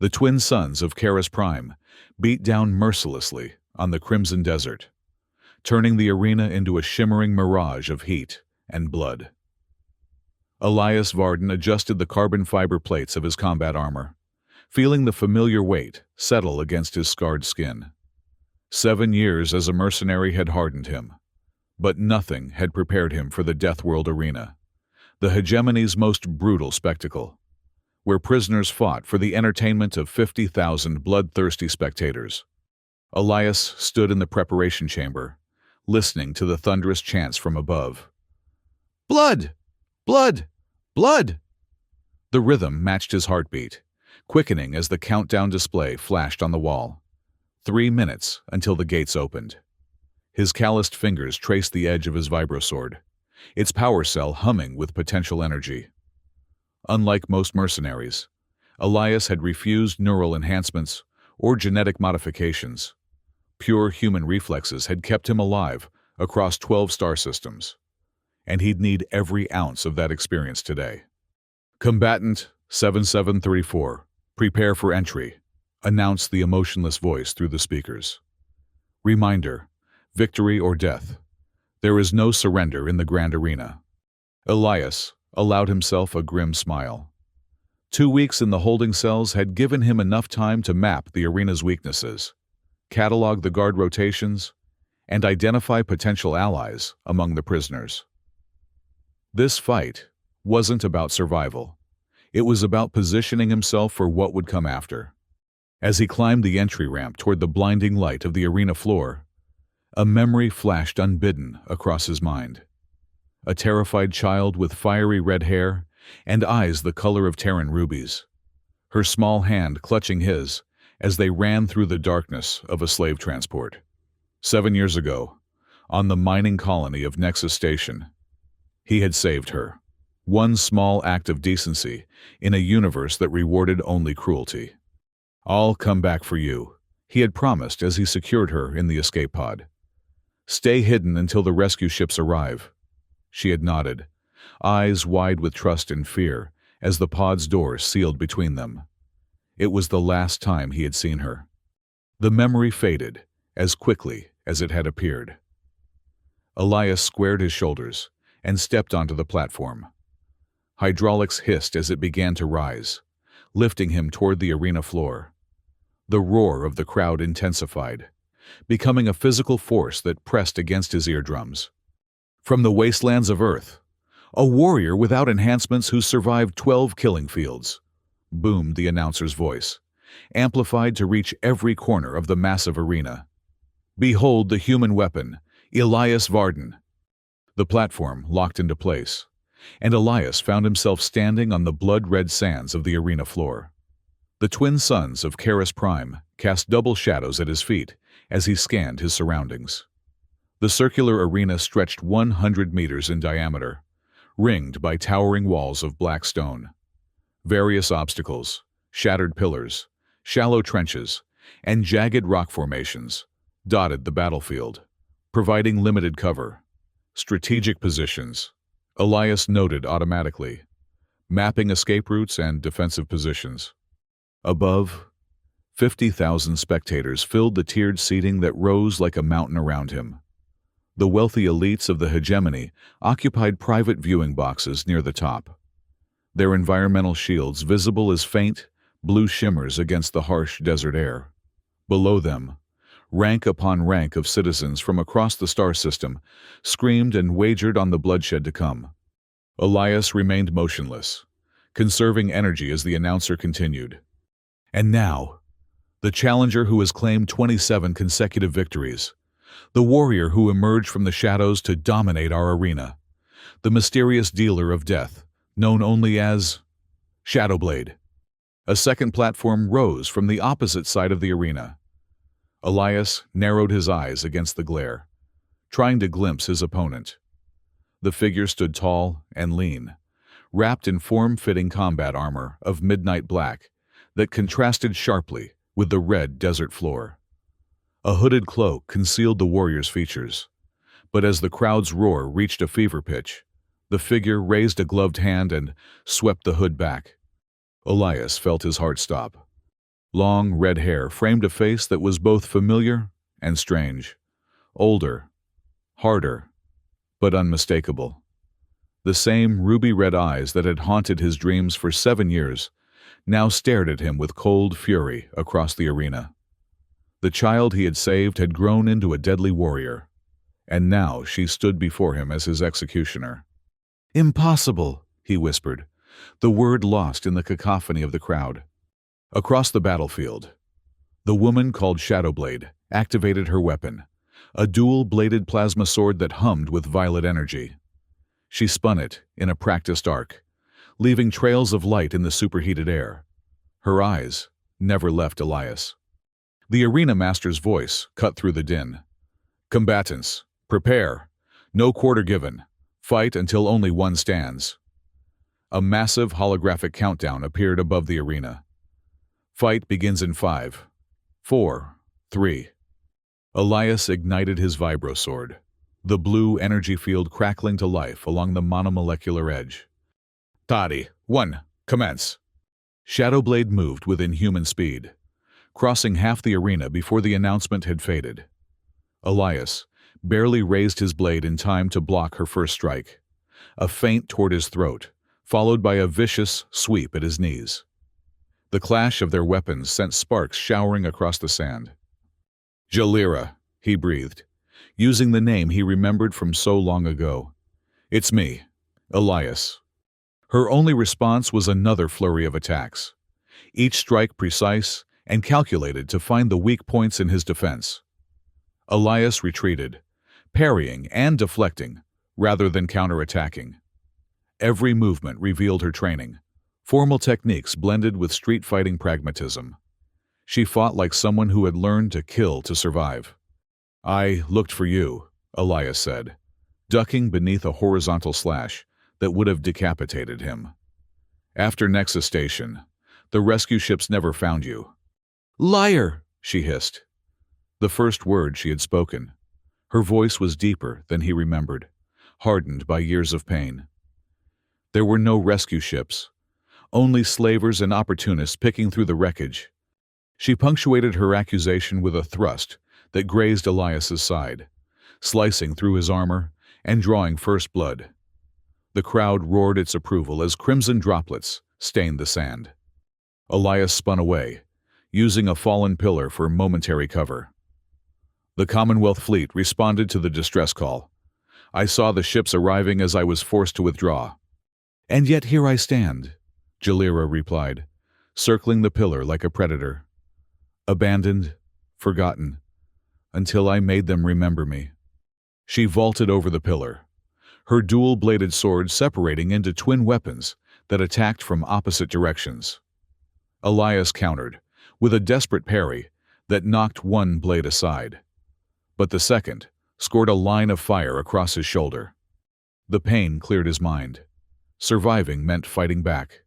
The twin sons of Karis Prime beat down mercilessly on the Crimson Desert, turning the arena into a shimmering mirage of heat and blood. Elias Varden adjusted the carbon fiber plates of his combat armor, feeling the familiar weight settle against his scarred skin. 7 years as a mercenary had hardened him, but nothing had prepared him for the Deathworld arena, the hegemony's most brutal spectacle, where prisoners fought for the entertainment of 50,000 bloodthirsty spectators. Elias stood in the preparation chamber, listening to the thunderous chants from above. "Blood! Blood! Blood!" The rhythm matched his heartbeat, quickening as the countdown display flashed on the wall. 3 minutes until the gates opened. His calloused fingers traced the edge of his vibrosword, its power cell humming with potential energy. Unlike most mercenaries, Elias had refused neural enhancements or genetic modifications. Pure human reflexes had kept him alive across 12 star systems, and he'd need every ounce of that experience today. "Combatant 7734, prepare for entry," announced the emotionless voice through the speakers. "Reminder, victory or death. There is no surrender in the grand arena." Elias allowed himself a grim smile. 2 weeks in the holding cells had given him enough time to map the arena's weaknesses, catalog the guard rotations, and identify potential allies among the prisoners. This fight wasn't about survival. It was about positioning himself for what would come after. As he climbed the entry ramp toward the blinding light of the arena floor, a memory flashed unbidden across his mind. A terrified child with fiery red hair and eyes the color of Terran rubies, her small hand clutching his as they ran through the darkness of a slave transport. 7 years ago, on the mining colony of Nexus Station, he had saved her. One small act of decency in a universe that rewarded only cruelty. "I'll come back for you," he had promised as he secured her in the escape pod. "Stay hidden until the rescue ships arrive." She had nodded, eyes wide with trust and fear as the pod's door sealed between them. It was the last time he had seen her. The memory faded as quickly as it had appeared. Elias squared his shoulders and stepped onto the platform. Hydraulics hissed as it began to rise, lifting him toward the arena floor. The roar of the crowd intensified, becoming a physical force that pressed against his eardrums. From the wastelands of Earth, a warrior without enhancements who survived 12 killing fields, boomed the announcer's voice, amplified to reach every corner of the massive arena. "Behold the human weapon, Elias Varden." The platform locked into place, and Elias found himself standing on the blood-red sands of the arena floor. The twin sons of Karis Prime cast double shadows at his feet as he scanned his surroundings. The circular arena stretched 100 meters in diameter, ringed by towering walls of black stone. Various obstacles, shattered pillars, shallow trenches, and jagged rock formations dotted the battlefield, providing limited cover. Strategic positions, Elias noted automatically, mapping escape routes and defensive positions. Above, 50,000 spectators filled the tiered seating that rose like a mountain around him. The wealthy elites of the hegemony occupied private viewing boxes near the top, their environmental shields visible as faint, blue shimmers against the harsh desert air. Below them, rank upon rank of citizens from across the star system screamed and wagered on the bloodshed to come. Elias remained motionless, conserving energy as the announcer continued. "And now, the challenger who has claimed 27 consecutive victories, the warrior who emerged from the shadows to dominate our arena, the mysterious dealer of death, known only as Shadowblade." A second platform rose from the opposite side of the arena. Elias narrowed his eyes against the glare, trying to glimpse his opponent. The figure stood tall and lean, wrapped in form-fitting combat armor of midnight black that contrasted sharply with the red desert floor. A hooded cloak concealed the warrior's features, but as the crowd's roar reached a fever pitch, the figure raised a gloved hand and swept the hood back. Elias felt his heart stop. Long, red hair framed a face that was both familiar and strange. Older, harder, but unmistakable. The same ruby-red eyes that had haunted his dreams for 7 years now stared at him with cold fury across the arena. The child he had saved had grown into a deadly warrior, and now she stood before him as his executioner. "Impossible," he whispered, the word lost in the cacophony of the crowd. Across the battlefield, the woman called Shadowblade activated her weapon, a dual-bladed plasma sword that hummed with violet energy. She spun it in a practiced arc, leaving trails of light in the superheated air. Her eyes never left Elias. The arena master's voice cut through the din. "Combatants, prepare. No quarter given. Fight until only one stands." A massive holographic countdown appeared above the arena. Fight begins in 5, 4, 3. Elias ignited his vibro sword, the blue energy field crackling to life along the monomolecular edge. "Tadi, 1, commence." Shadowblade moved with inhuman speed, crossing half the arena before the announcement had faded. Elias barely raised his blade in time to block her first strike, a feint toward his throat, followed by a vicious sweep at his knees. The clash of their weapons sent sparks showering across the sand. "Jalira," he breathed, using the name he remembered from so long ago. "It's me, Elias." Her only response was another flurry of attacks, each strike precise and calculated to find the weak points in his defense. Elias retreated, parrying and deflecting rather than counterattacking. Every movement revealed her training, formal techniques blended with street fighting pragmatism. She fought like someone who had learned to kill to survive. "I looked for you," Elias said, ducking beneath a horizontal slash that would have decapitated him. "After Nexus Station, the rescue ships never found you." "Liar!" she hissed. The first word she had spoken. Her voice was deeper than he remembered, hardened by years of pain. There were no rescue ships, only slavers and opportunists picking through the wreckage. She punctuated her accusation with a thrust that grazed Elias's side, slicing through his armor and drawing first blood. The crowd roared its approval as crimson droplets stained the sand. Elias spun away, using a fallen pillar for momentary cover. The Commonwealth fleet responded to the distress call. I saw the ships arriving as I was forced to withdraw. "And yet here I stand," Jalira replied, circling the pillar like a predator. "Abandoned, forgotten, until I made them remember me." She vaulted over the pillar, her dual-bladed sword separating into twin weapons that attacked from opposite directions. Elias countered, with a desperate parry that knocked one blade aside. But the second scored a line of fire across his shoulder. The pain cleared his mind. Surviving meant fighting back.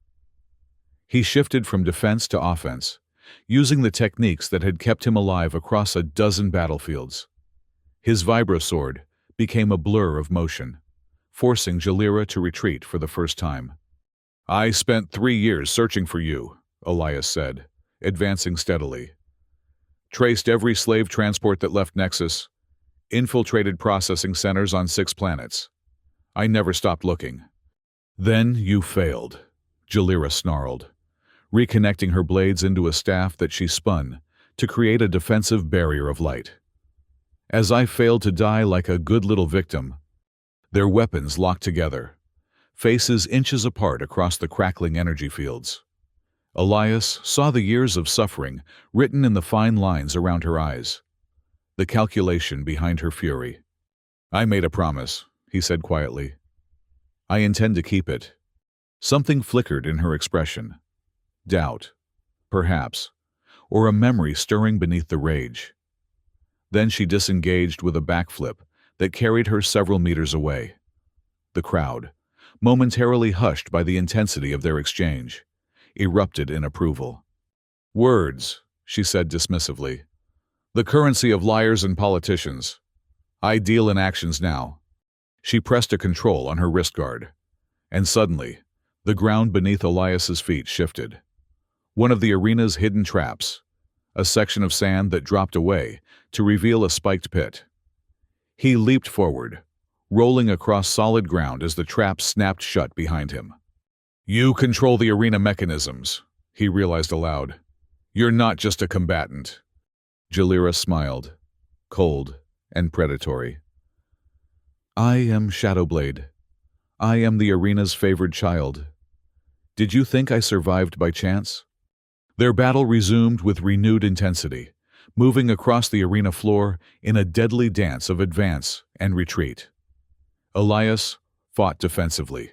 He shifted from defense to offense, using the techniques that had kept him alive across a dozen battlefields. His vibro sword became a blur of motion, forcing Jalira to retreat for the first time. "I spent 3 years searching for you," Elias said, advancing steadily. "Traced every slave transport that left Nexus, infiltrated processing centers on 6 planets. I never stopped looking." "Then you failed," Jalira snarled, reconnecting her blades into a staff that she spun to create a defensive barrier of light. "As I failed to die like a good little victim." Their weapons locked together, faces inches apart across the crackling energy fields. Elias saw the years of suffering written in the fine lines around her eyes, the calculation behind her fury. "I made a promise," he said quietly. "I intend to keep it." Something flickered in her expression. Doubt, perhaps, or a memory stirring beneath the rage. Then she disengaged with a backflip that carried her several meters away. The crowd, momentarily hushed by the intensity of their exchange, erupted in approval. "Words," she said dismissively. "The currency of liars and politicians. I deal in actions now." She pressed a control on her wrist guard, and suddenly, the ground beneath Elias's feet shifted. one of the arena's hidden traps, a section of sand that dropped away to reveal a spiked pit. He leaped forward, rolling across solid ground as the trap snapped shut behind him. "You control the arena mechanisms," he realized aloud. "You're not just a combatant." Jalira smiled, cold and predatory. "I am Shadowblade. I am the arena's favored child. Did you think I survived by chance?" Their battle resumed with renewed intensity, moving across the arena floor in a deadly dance of advance and retreat. Elias fought defensively,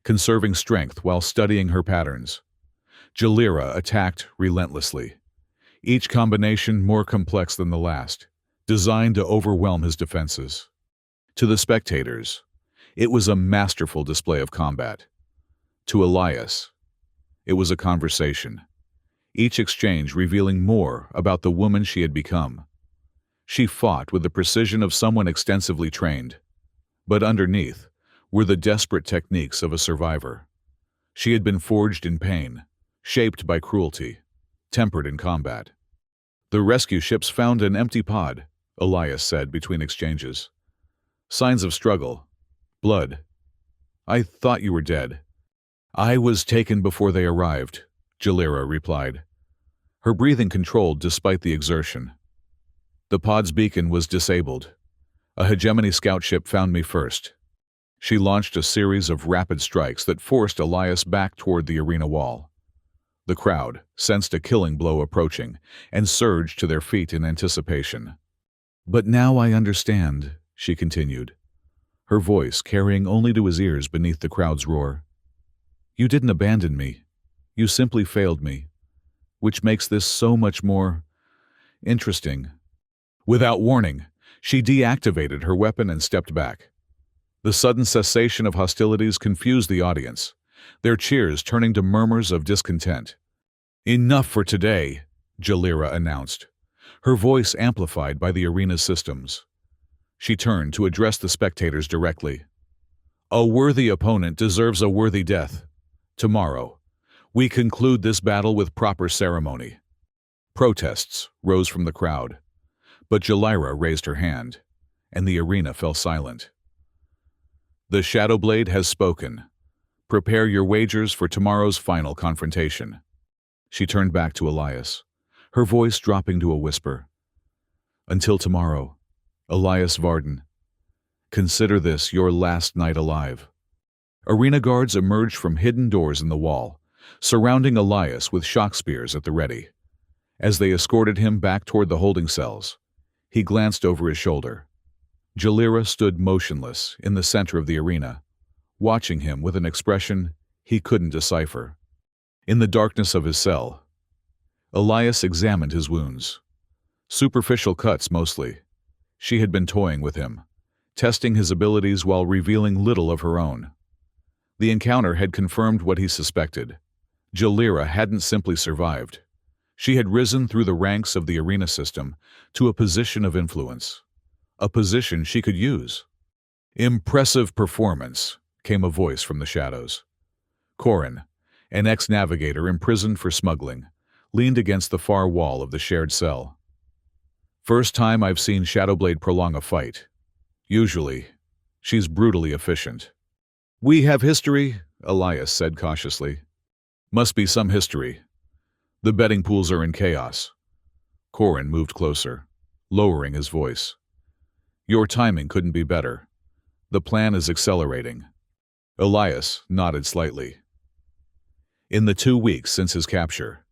conserving strength while studying her patterns. Jalira attacked relentlessly, each combination more complex than the last, designed to overwhelm his defenses. To the spectators, it was a masterful display of combat. To Elias, it was a conversation, each exchange revealing more about the woman she had become. She fought with the precision of someone extensively trained, but underneath were the desperate techniques of a survivor. She had been forged in pain, shaped by cruelty, tempered in combat. "The rescue ships found an empty pod," Elias said between exchanges. "Signs of struggle. Blood. I thought you were dead." "I was taken before they arrived," Jalira replied, her breathing controlled despite the exertion. "The pod's beacon was disabled. A hegemony scout ship found me first." She launched a series of rapid strikes that forced Elias back toward the arena wall. The crowd sensed a killing blow approaching and surged to their feet in anticipation. "But now I understand," she continued, her voice carrying only to his ears beneath the crowd's roar. "You didn't abandon me. You simply failed me, which makes this so much more interesting." Without warning, she deactivated her weapon and stepped back. The sudden cessation of hostilities confused the audience, their cheers turning to murmurs of discontent. "Enough for today," Jalira announced, her voice amplified by the arena's systems. She turned to address the spectators directly. "A worthy opponent deserves a worthy death. Tomorrow, we conclude this battle with proper ceremony." Protests rose from the crowd, but Jalira raised her hand, and the arena fell silent. "The Shadowblade has spoken. Prepare your wagers for tomorrow's final confrontation." She turned back to Elias, her voice dropping to a whisper. "Until tomorrow, Elias Varden. Consider this your last night alive." Arena guards emerged from hidden doors in the wall, surrounding Elias with shock spears at the ready. As they escorted him back toward the holding cells, he glanced over his shoulder. Jalira stood motionless in the center of the arena, watching him with an expression he couldn't decipher. In the darkness of his cell, Elias examined his wounds. Superficial cuts mostly. She had been toying with him, testing his abilities while revealing little of her own. The encounter had confirmed what he suspected. Jalira hadn't simply survived. She had risen through the ranks of the arena system to a position of influence, a position she could use. "Impressive performance," came a voice from the shadows. Corin, an ex-navigator imprisoned for smuggling, leaned against the far wall of the shared cell. "First time I've seen Shadowblade prolong a fight. Usually, she's brutally efficient." "We have history," Elias said cautiously. "Must be some history. The betting pools are in chaos." Corin moved closer, lowering his voice. "Your timing couldn't be better. The plan is accelerating." Elias nodded slightly. In the 2 weeks since his capture,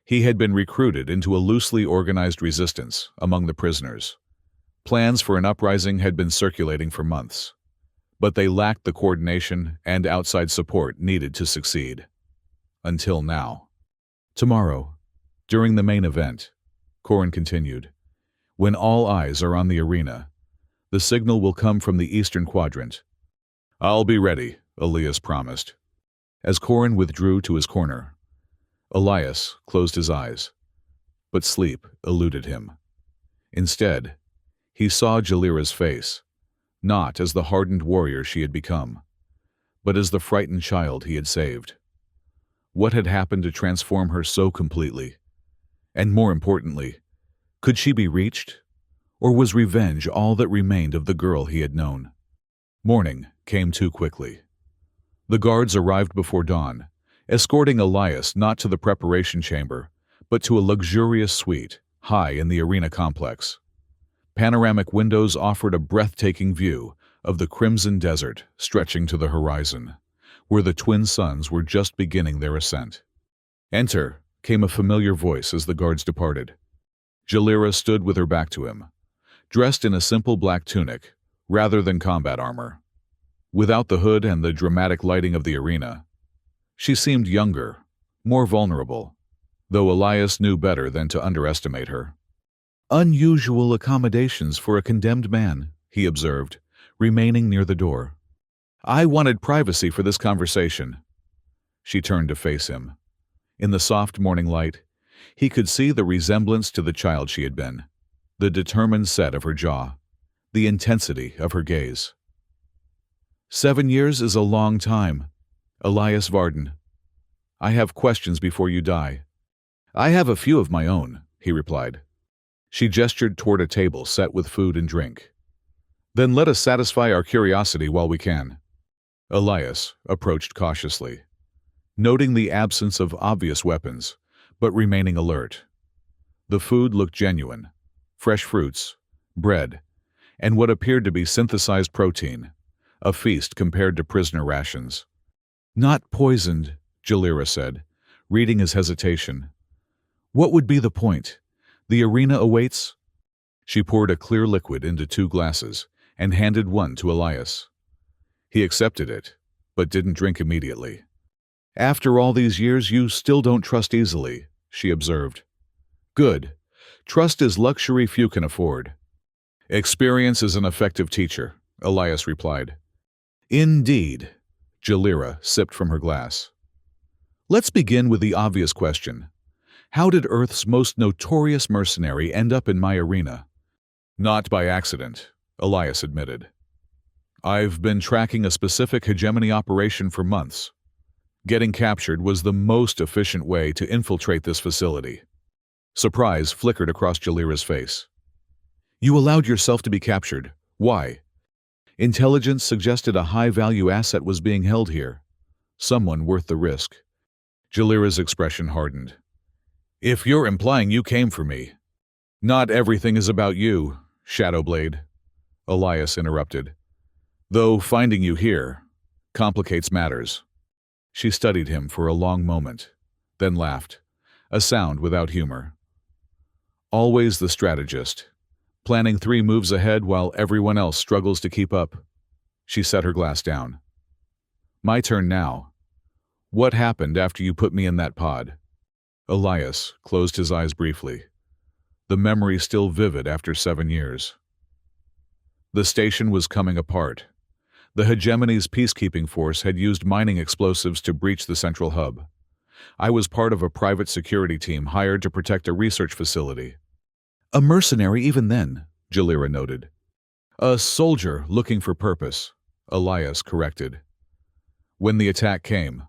he had been recruited into a loosely organized resistance among the prisoners. Plans for an uprising had been circulating for months, but they lacked the coordination and outside support needed to succeed. Until now. "Tomorrow, during the main event," Corin continued, "when all eyes are on the arena, the signal will come from the eastern quadrant." "I'll be ready," Elias promised. As Corin withdrew to his corner, Elias closed his eyes, but sleep eluded him. Instead, he saw Jalira's face, not as the hardened warrior she had become, but as the frightened child he had saved. What had happened to transform her so completely? And more importantly, could she be reached? Or was revenge all that remained of the girl he had known? Morning came too quickly. The guards arrived before dawn, escorting Elias not to the preparation chamber, but to a luxurious suite high in the arena complex. Panoramic windows offered a breathtaking view of the crimson desert stretching to the horizon, where the twin suns were just beginning their ascent. "Enter," came a familiar voice as the guards departed. Jalira stood with her back to him, dressed in a simple black tunic, rather than combat armor. Without the hood and the dramatic lighting of the arena, she seemed younger, more vulnerable, though Elias knew better than to underestimate her. "Unusual accommodations for a condemned man," he observed, remaining near the door. "I wanted privacy for this conversation." She turned to face him. In the soft morning light, he could see the resemblance to the child she had been, the determined set of her jaw, the intensity of her gaze. "7 years is a long time, Elias Varden. I have questions before you die." "I have a few of my own," he replied. She gestured toward a table set with food and drink. "Then let us satisfy our curiosity while we can." Elias approached cautiously, noting the absence of obvious weapons, but remaining alert. The food looked genuine: fresh fruits, bread, and what appeared to be synthesized protein, a feast compared to prisoner rations. "Not poisoned," Jalira said, reading his hesitation. "What would be the point? The arena awaits." She poured a clear liquid into 2 glasses and handed one to Elias. He accepted it, but didn't drink immediately. "After all these years, you still don't trust easily," she observed. "Good. Trust is luxury few can afford." "Experience is an effective teacher," Elias replied. "Indeed." Jalira sipped from her glass. "Let's begin with the obvious question. How did Earth's most notorious mercenary end up in my arena?" "Not by accident," Elias admitted. "I've been tracking a specific hegemony operation for months. Getting captured was the most efficient way to infiltrate this facility." Surprise flickered across Jalira's face. "You allowed yourself to be captured. Why?" "Intelligence suggested a high-value asset was being held here. Someone worth the risk." Jalira's expression hardened. "If you're implying you came for me—" "Not everything is about you, Shadowblade," Elias interrupted. "Though finding you here complicates matters." She studied him for a long moment, then laughed, a sound without humor. "Always the strategist, planning 3 moves ahead while everyone else struggles to keep up." She set her glass down. "My turn now. What happened after you put me in that pod?" Elias closed his eyes briefly, the memory still vivid after 7 years. The station was coming apart. The hegemony's peacekeeping force had used mining explosives to breach the central hub. I was part of a private security team hired to protect a research facility. "A mercenary even then," Jalira noted. "A soldier looking for purpose," Elias corrected. "When the attack came,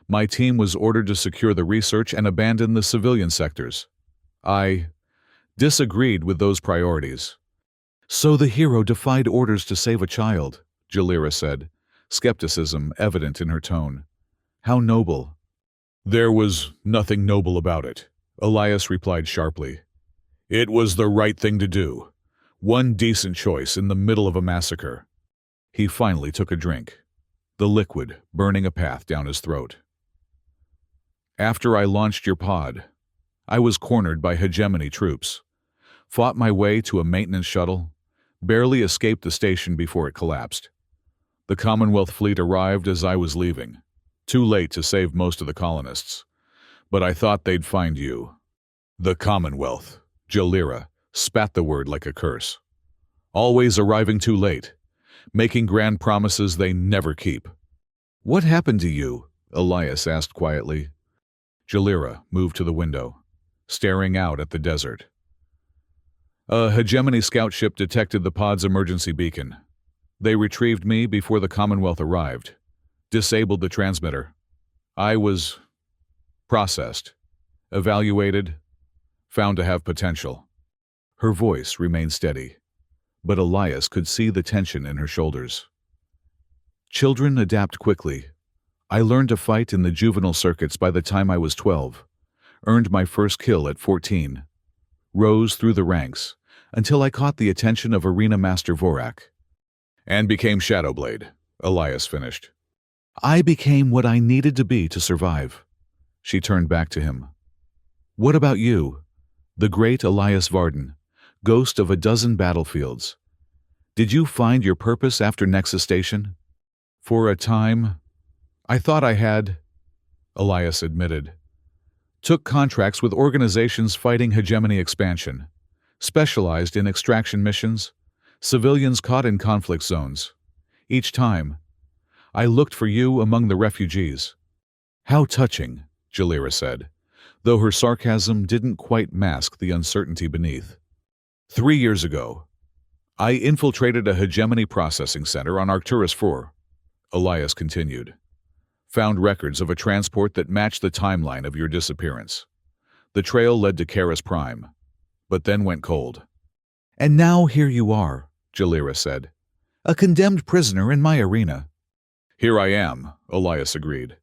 my team was ordered to secure the research and abandon the civilian sectors. I disagreed with those priorities." "So the hero defied orders to save a child," Jalira said, skepticism evident in her tone. "How noble." "There was nothing noble about it," Elias replied sharply. "It was the right thing to do. One decent choice in the middle of a massacre." He finally took a drink, the liquid burning a path down his throat. "After I launched your pod, I was cornered by hegemony troops, fought my way to a maintenance shuttle, barely escaped the station before it collapsed. The Commonwealth fleet arrived as I was leaving, too late to save most of the colonists, but I thought they'd find you." "The Commonwealth," Jalira spat the word like a curse. "Always arriving too late, making grand promises they never keep." "What happened to you?" Elias asked quietly. Jalira moved to the window, staring out at the desert. "A hegemony scout ship detected the pod's emergency beacon. They retrieved me before the Commonwealth arrived, disabled the transmitter. I was Processed, evaluated, found to have potential. Her voice remained steady, but Elias could see the tension in her shoulders. Children adapt quickly. I learned to fight in the juvenile circuits by the time I was 12, earned my first kill at 14, rose through the ranks until I caught the attention of Arena Master Vorak. And became Shadowblade, Elias finished. I became what I needed to be to survive. She turned back to him. What about you, the great Elias Varden, ghost of a dozen battlefields? Did you find your purpose after Nexus Station? For a time, I thought I had, Elias admitted. Took contracts with organizations fighting hegemony expansion, specialized in extraction missions, civilians caught in conflict zones. Each time, I looked for you among the refugees. How touching, Jalira said, though her sarcasm didn't quite mask the uncertainty beneath. 3 years ago, I infiltrated a hegemony processing center on Arcturus 4, Elias continued. Found records of a transport that matched the timeline of your disappearance. The trail led to Karis Prime, but then went cold. And now here you are, Jalira said, a condemned prisoner in my arena. Here I am, Elias agreed.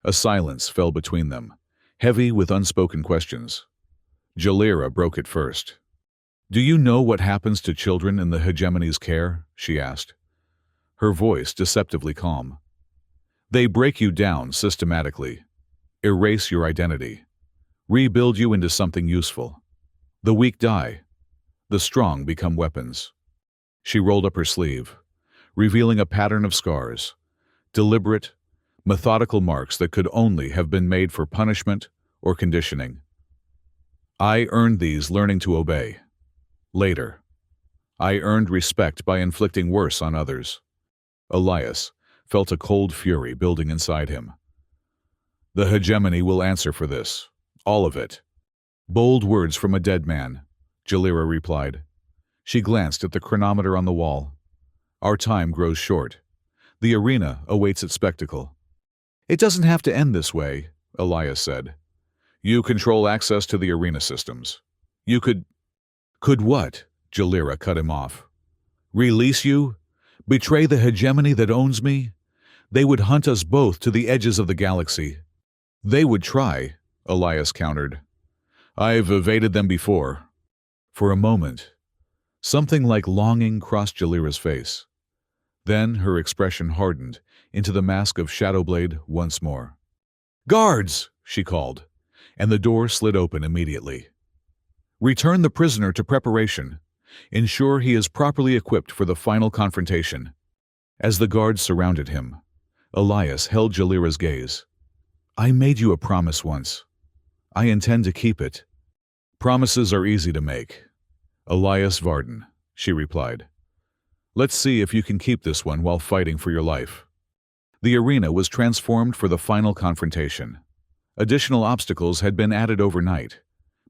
A silence fell between them, heavy with unspoken questions. Jalira broke it first. Do you know what happens to children in the hegemony's care? She asked, her voice deceptively calm. They break you down systematically, erase your identity, rebuild you into something useful. The weak die, the strong become weapons. She rolled up her sleeve, revealing a pattern of scars, deliberate, methodical marks that could only have been made for punishment or conditioning. I earned these learning to obey. Later, I earned respect by inflicting worse on others. Elias felt a cold fury building inside him. The hegemony will answer for this, all of it. Bold words from a dead man, Jalira replied. She glanced at the chronometer on the wall. Our time grows short. The arena awaits its spectacle. It doesn't have to end this way, Elias said. You control access to the arena systems. You could... Could what? Jalira cut him off. Release you? Betray the hegemony that owns me? They would hunt us both to the edges of the galaxy. They would try, Elias countered. I've evaded them before. For a moment, something like longing crossed Jalira's face. Then her expression hardened into the mask of Shadowblade once more. Guards, she called, and the door slid open immediately. Return the prisoner to preparation. Ensure he is properly equipped for the final confrontation. As the guards surrounded him, Elias held Jalira's gaze. I made you a promise once. I intend to keep it. Promises are easy to make. Elias Varden, she replied. Let's see if you can keep this one while fighting for your life. The arena was transformed for the final confrontation. Additional obstacles had been added overnight.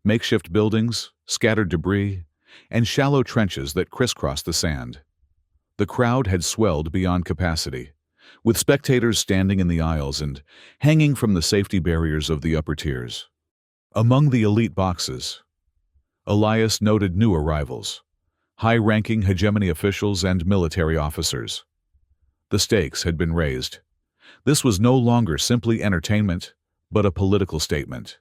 Makeshift buildings, scattered debris, and shallow trenches that crisscrossed the sand. The crowd had swelled beyond capacity, with spectators standing in the aisles and hanging from the safety barriers of the upper tiers. Among the elite boxes, Elias noted new arrivals, high-ranking hegemony officials and military officers. The stakes had been raised. This was no longer simply entertainment, but a political statement.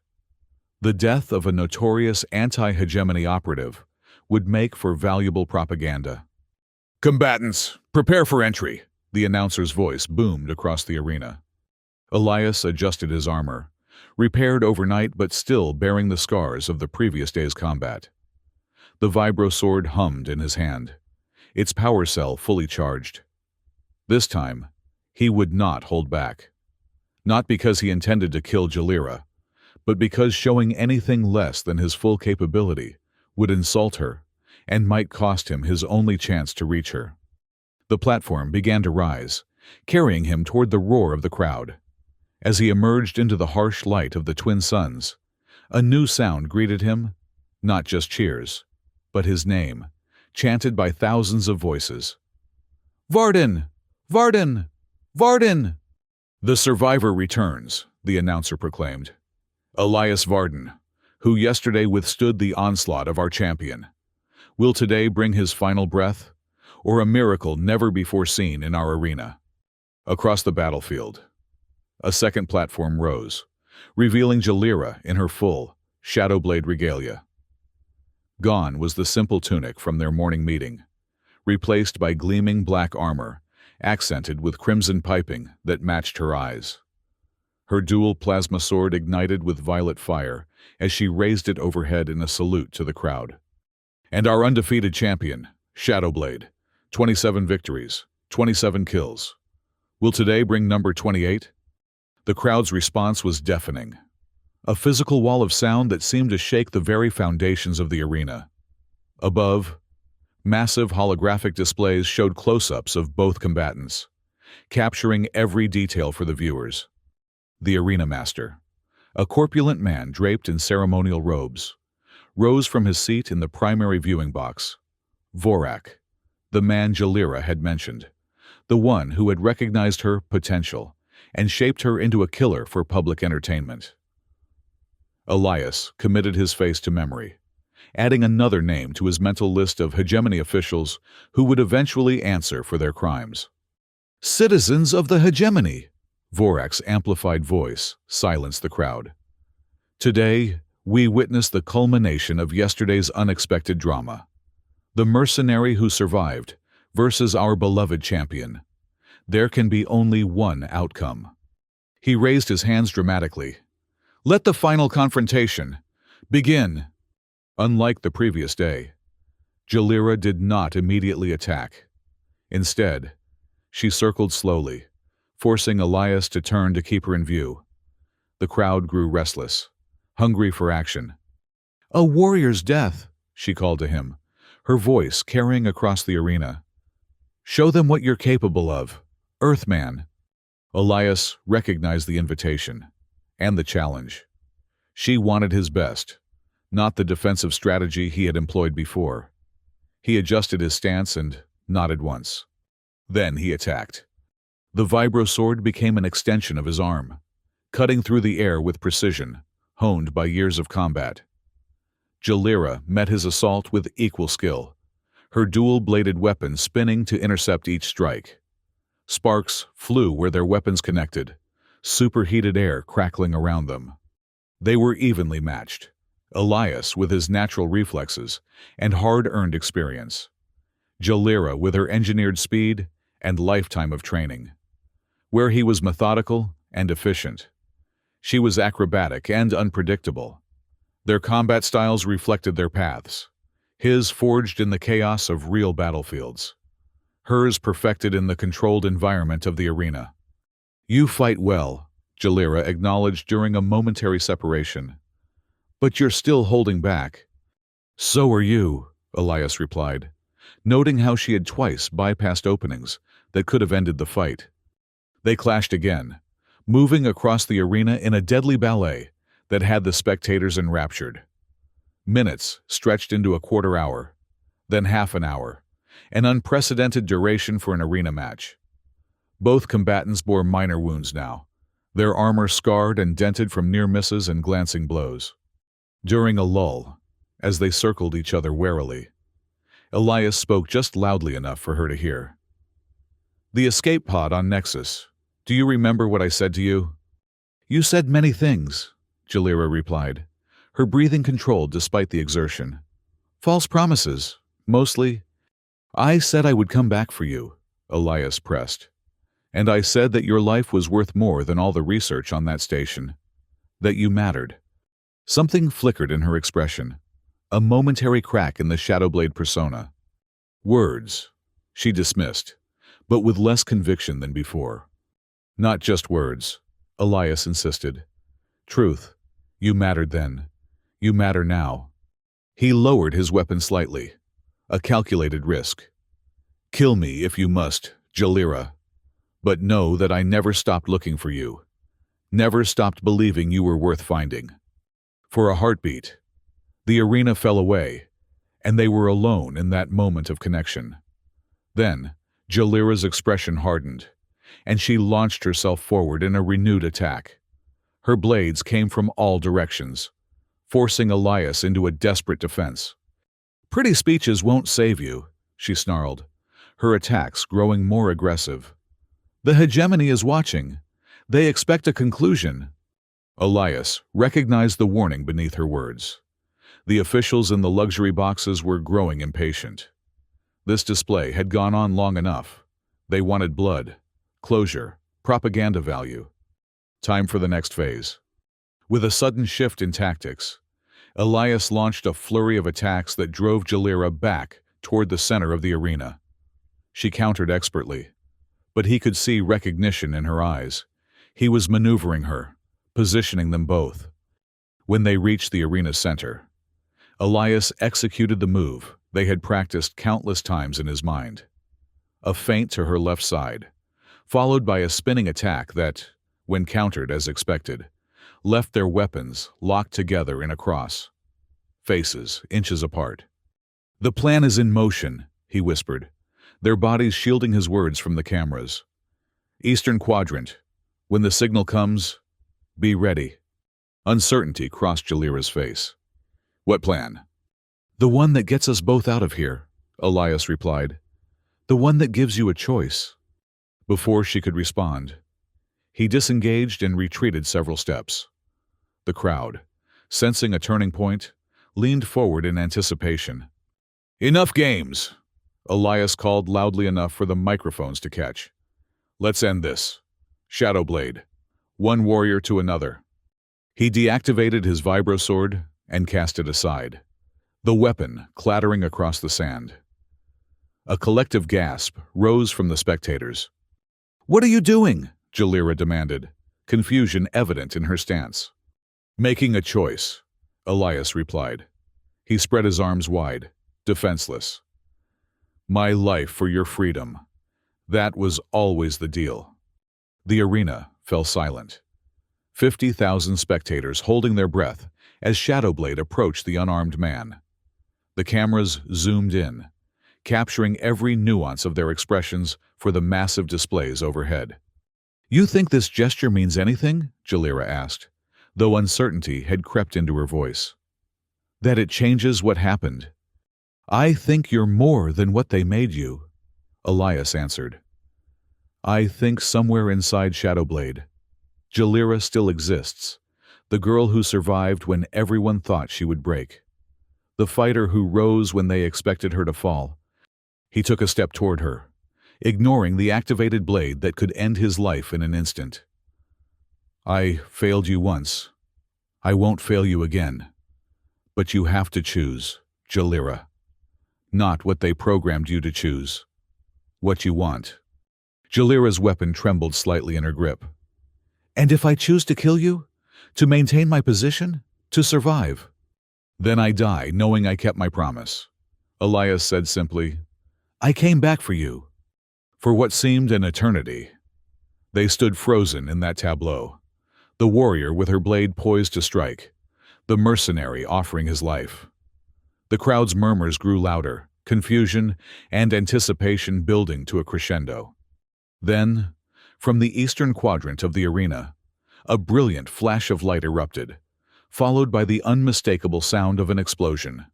The death of a notorious anti-hegemony operative would make for valuable propaganda. Combatants, prepare for entry, the announcer's voice boomed across the arena. Elias adjusted his armor, repaired overnight but still bearing the scars of the previous day's combat. The vibro sword hummed in his hand, its power cell fully charged. This time, he would not hold back. Not because he intended to kill Jalira, but because showing anything less than his full capability would insult her and might cost him his only chance to reach her. The platform began to rise, carrying him toward the roar of the crowd. As he emerged into the harsh light of the twin suns, a new sound greeted him, not just cheers, but his name, chanted by thousands of voices. Varden! Varden! Varden! The survivor returns, the announcer proclaimed. Elias Varden, who yesterday withstood the onslaught of our champion, will today bring his final breath, or a miracle never before seen in our arena. Across the battlefield, a second platform rose, revealing Jalira in her full, Shadowblade regalia. Gone was the simple tunic from their morning meeting, replaced by gleaming black armor, accented with crimson piping that matched her eyes. Her dual plasma sword ignited with violet fire as she raised it overhead in a salute to the crowd. And our undefeated champion, Shadowblade, 27 victories, 27 kills. Will today bring number 28? The crowd's response was deafening. A physical wall of sound that seemed to shake the very foundations of the arena. Above, massive holographic displays showed close-ups of both combatants, capturing every detail for the viewers. The arena master, a corpulent man draped in ceremonial robes, rose from his seat in the primary viewing box. Vorak, the man Jalira had mentioned, the one who had recognized her potential and shaped her into a killer for public entertainment. Elias committed his face to memory, adding another name to his mental list of hegemony officials who would eventually answer for their crimes. Citizens of the hegemony! Vorak's amplified voice silenced the crowd. Today, we witness the culmination of yesterday's unexpected drama. The mercenary who survived versus our beloved champion. There can be only one outcome. He raised his hands dramatically. Let the final confrontation begin. Unlike the previous day, Jalira did not immediately attack. Instead, she circled slowly, forcing Elias to turn to keep her in view. The crowd grew restless, hungry for action. A warrior's death, she called to him, her voice carrying across the arena. Show them what you're capable of, Earthman. Elias recognized the invitation and the challenge. She wanted his best, not the defensive strategy he had employed before. He adjusted his stance and nodded once. Then he attacked. The vibro sword became an extension of his arm, cutting through the air with precision, honed by years of combat. Jalira met his assault with equal skill, her dual-bladed weapon spinning to intercept each strike. Sparks flew where their weapons connected, superheated air crackling around them. They were evenly matched, Elias with his natural reflexes and hard-earned experience, Jalira with her engineered speed and lifetime of training. Where he was methodical and efficient, she was acrobatic and unpredictable. Their combat styles reflected their paths, his forged in the chaos of real battlefields, hers perfected in the controlled environment of the arena. You fight well, Jalira acknowledged during a momentary separation. But you're still holding back. So are you, Elias replied, noting how she had twice bypassed openings that could have ended the fight. They clashed again, moving across the arena in a deadly ballet that had the spectators enraptured. Minutes stretched into a quarter hour, then half an hour, an unprecedented duration for an arena match. Both combatants bore minor wounds now, their armor scarred and dented from near misses and glancing blows. During a lull, as they circled each other warily, Elias spoke just loudly enough for her to hear. The escape pod on Nexus. Do you remember what I said to you? You said many things, Jalira replied, her breathing controlled despite the exertion. False promises, mostly. I said I would come back for you, Elias pressed. And I said that your life was worth more than all the research on that station. That you mattered. Something flickered in her expression, a momentary crack in the Shadowblade persona. Words, she dismissed, but with less conviction than before. Not just words, Elias insisted. Truth. You mattered then. You matter now. He lowered his weapon slightly, a calculated risk. Kill me if you must, Jalira. But know that I never stopped looking for you. Never stopped believing you were worth finding. For a heartbeat, the arena fell away, and they were alone in that moment of connection. Then, Jalira's expression hardened, and she launched herself forward in a renewed attack. Her blades came from all directions, forcing Elias into a desperate defense. "Pretty speeches won't save you," she snarled, her attacks growing more aggressive. "The hegemony is watching. They expect a conclusion." Elias recognized the warning beneath her words. The officials in the luxury boxes were growing impatient. This display had gone on long enough. They wanted blood, closure, propaganda value. Time for the next phase. With a sudden shift in tactics, Elias launched a flurry of attacks that drove Jalira back toward the center of the arena. She countered expertly, but he could see recognition in her eyes. He was maneuvering her, positioning them both. When they reached the arena's center, Elias executed the move they had practiced countless times in his mind. A feint to her left side, followed by a spinning attack that, when countered as expected, left their weapons locked together in a cross, faces inches apart. "The plan is in motion," he whispered, their bodies shielding his words from the cameras. "Eastern Quadrant. When the signal comes, be ready." Uncertainty crossed Jalira's face. "What plan?" "The one that gets us both out of here," Elias replied. "The one that gives you a choice." Before she could respond, he disengaged and retreated several steps. The crowd, sensing a turning point, leaned forward in anticipation. "Enough games!" Elias called loudly enough for the microphones to catch. "Let's end this. Shadowblade. One warrior to another." He deactivated his vibrosword and cast it aside, the weapon clattering across the sand. A collective gasp rose from the spectators. "What are you doing?" Jalira demanded, confusion evident in her stance. "Making a choice," Elias replied. He spread his arms wide, defenseless. "My life for your freedom. That was always the deal." The arena fell silent. 50,000 spectators holding their breath as Shadowblade approached the unarmed man. The cameras zoomed in, capturing every nuance of their expressions for the massive displays overhead. "You think this gesture means anything?" Jalira asked, though uncertainty had crept into her voice. "That it changes what happened?" "I think you're more than what they made you," Elias answered. "I think somewhere inside Shadowblade, Jalira still exists, the girl who survived when everyone thought she would break. The fighter who rose when they expected her to fall." He took a step toward her, ignoring the activated blade that could end his life in an instant. "I failed you once. I won't fail you again. But you have to choose, Jalira. Not what they programmed you to choose. What you want." Jalira's weapon trembled slightly in her grip. "And if I choose to kill you? To maintain my position? To survive?" "Then I die knowing I kept my promise," Elias said simply. "I came back for you." For what seemed an eternity, they stood frozen in that tableau, the warrior with her blade poised to strike, the mercenary offering his life. The crowd's murmurs grew louder, confusion and anticipation building to a crescendo. Then, from the eastern quadrant of the arena, a brilliant flash of light erupted, followed by the unmistakable sound of an explosion.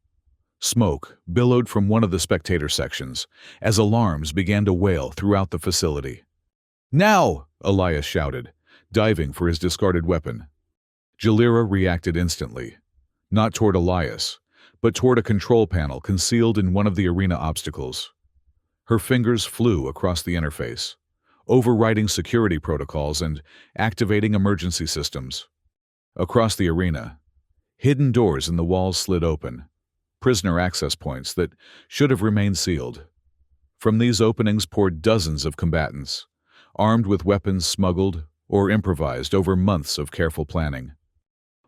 Smoke billowed from one of the spectator sections as alarms began to wail throughout the facility. "Now!" Elias shouted, diving for his discarded weapon. Jalira reacted instantly, not toward Elias, but toward a control panel concealed in one of the arena obstacles. Her fingers flew across the interface, overriding security protocols and activating emergency systems. Across the arena, hidden doors in the walls slid open, prisoner access points that should have remained sealed. From these openings poured dozens of combatants, armed with weapons smuggled or improvised over months of careful planning.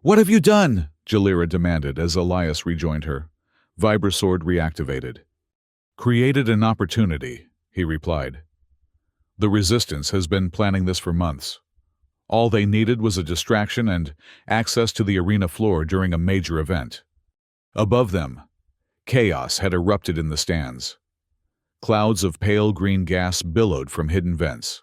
"What have you done?" Jalira demanded as Elias rejoined her, vibrosword reactivated. "Created an opportunity," he replied. "The Resistance has been planning this for months. All they needed was a distraction and access to the arena floor during a major event." Above them, chaos had erupted in the stands. Clouds of pale green gas billowed from hidden vents,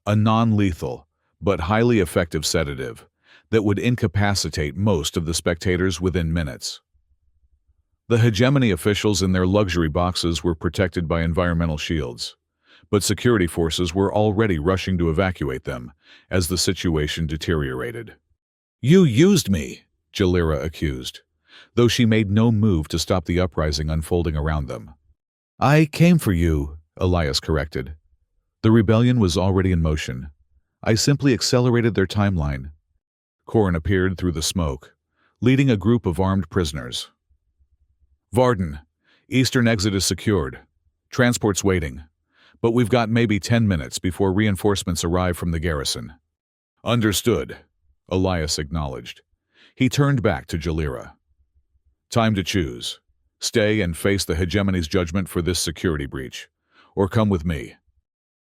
a non-lethal but highly effective sedative that would incapacitate most of the spectators within minutes. The hegemony officials in their luxury boxes were protected by environmental shields, but security forces were already rushing to evacuate them as the situation deteriorated. "You used me," Jalira accused, though she made no move to stop the uprising unfolding around them. "I came for you," Elias corrected. "The rebellion was already in motion. I simply accelerated their timeline." Corin appeared through the smoke, leading a group of armed prisoners. "Varden, eastern exit is secured. Transport's waiting, but we've got maybe 10 minutes before reinforcements arrive from the garrison." "Understood," Elias acknowledged. He turned back to Jalira. "Time to choose. Stay and face the hegemony's judgment for this security breach, or come with me."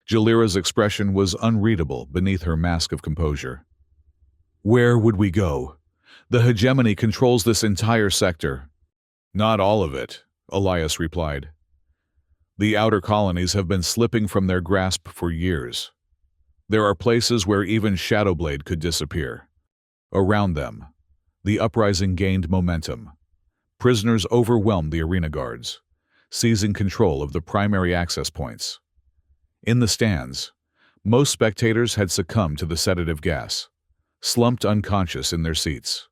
Jalira's expression was unreadable beneath her mask of composure. "Where would we go? The hegemony controls this entire sector." "Not all of it," Elias replied. "The outer colonies have been slipping from their grasp for years. There are places where even Shadowblade could disappear." Around them, the uprising gained momentum. Prisoners overwhelmed the arena guards, seizing control of the primary access points. In the stands, most spectators had succumbed to the sedative gas, slumped unconscious in their seats.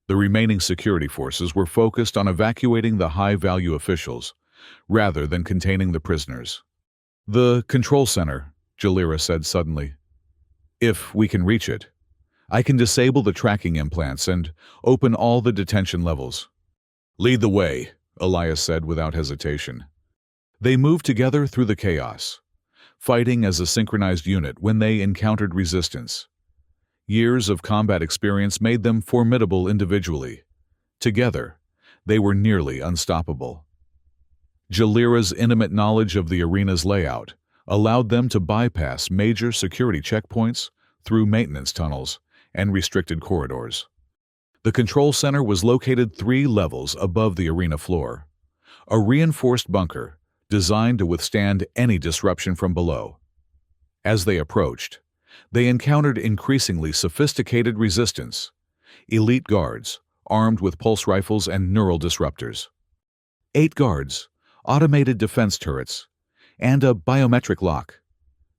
The remaining security forces were focused on evacuating the high-value officials, rather than containing the prisoners. "The control center," Jalira said suddenly. "If we can reach it, I can disable the tracking implants and open all the detention levels." "Lead the way," Elias said without hesitation. They moved together through the chaos, fighting as a synchronized unit when they encountered resistance. Years of combat experience made them formidable individually. Together, they were nearly unstoppable. Jalira's intimate knowledge of the arena's layout allowed them to bypass major security checkpoints through maintenance tunnels and restricted corridors. The control center was located 3 levels above the arena floor, a reinforced bunker designed to withstand any disruption from below. As they approached, they encountered increasingly sophisticated resistance, elite guards armed with pulse rifles and neural disruptors. 8 guards, automated defense turrets, and a biometric lock,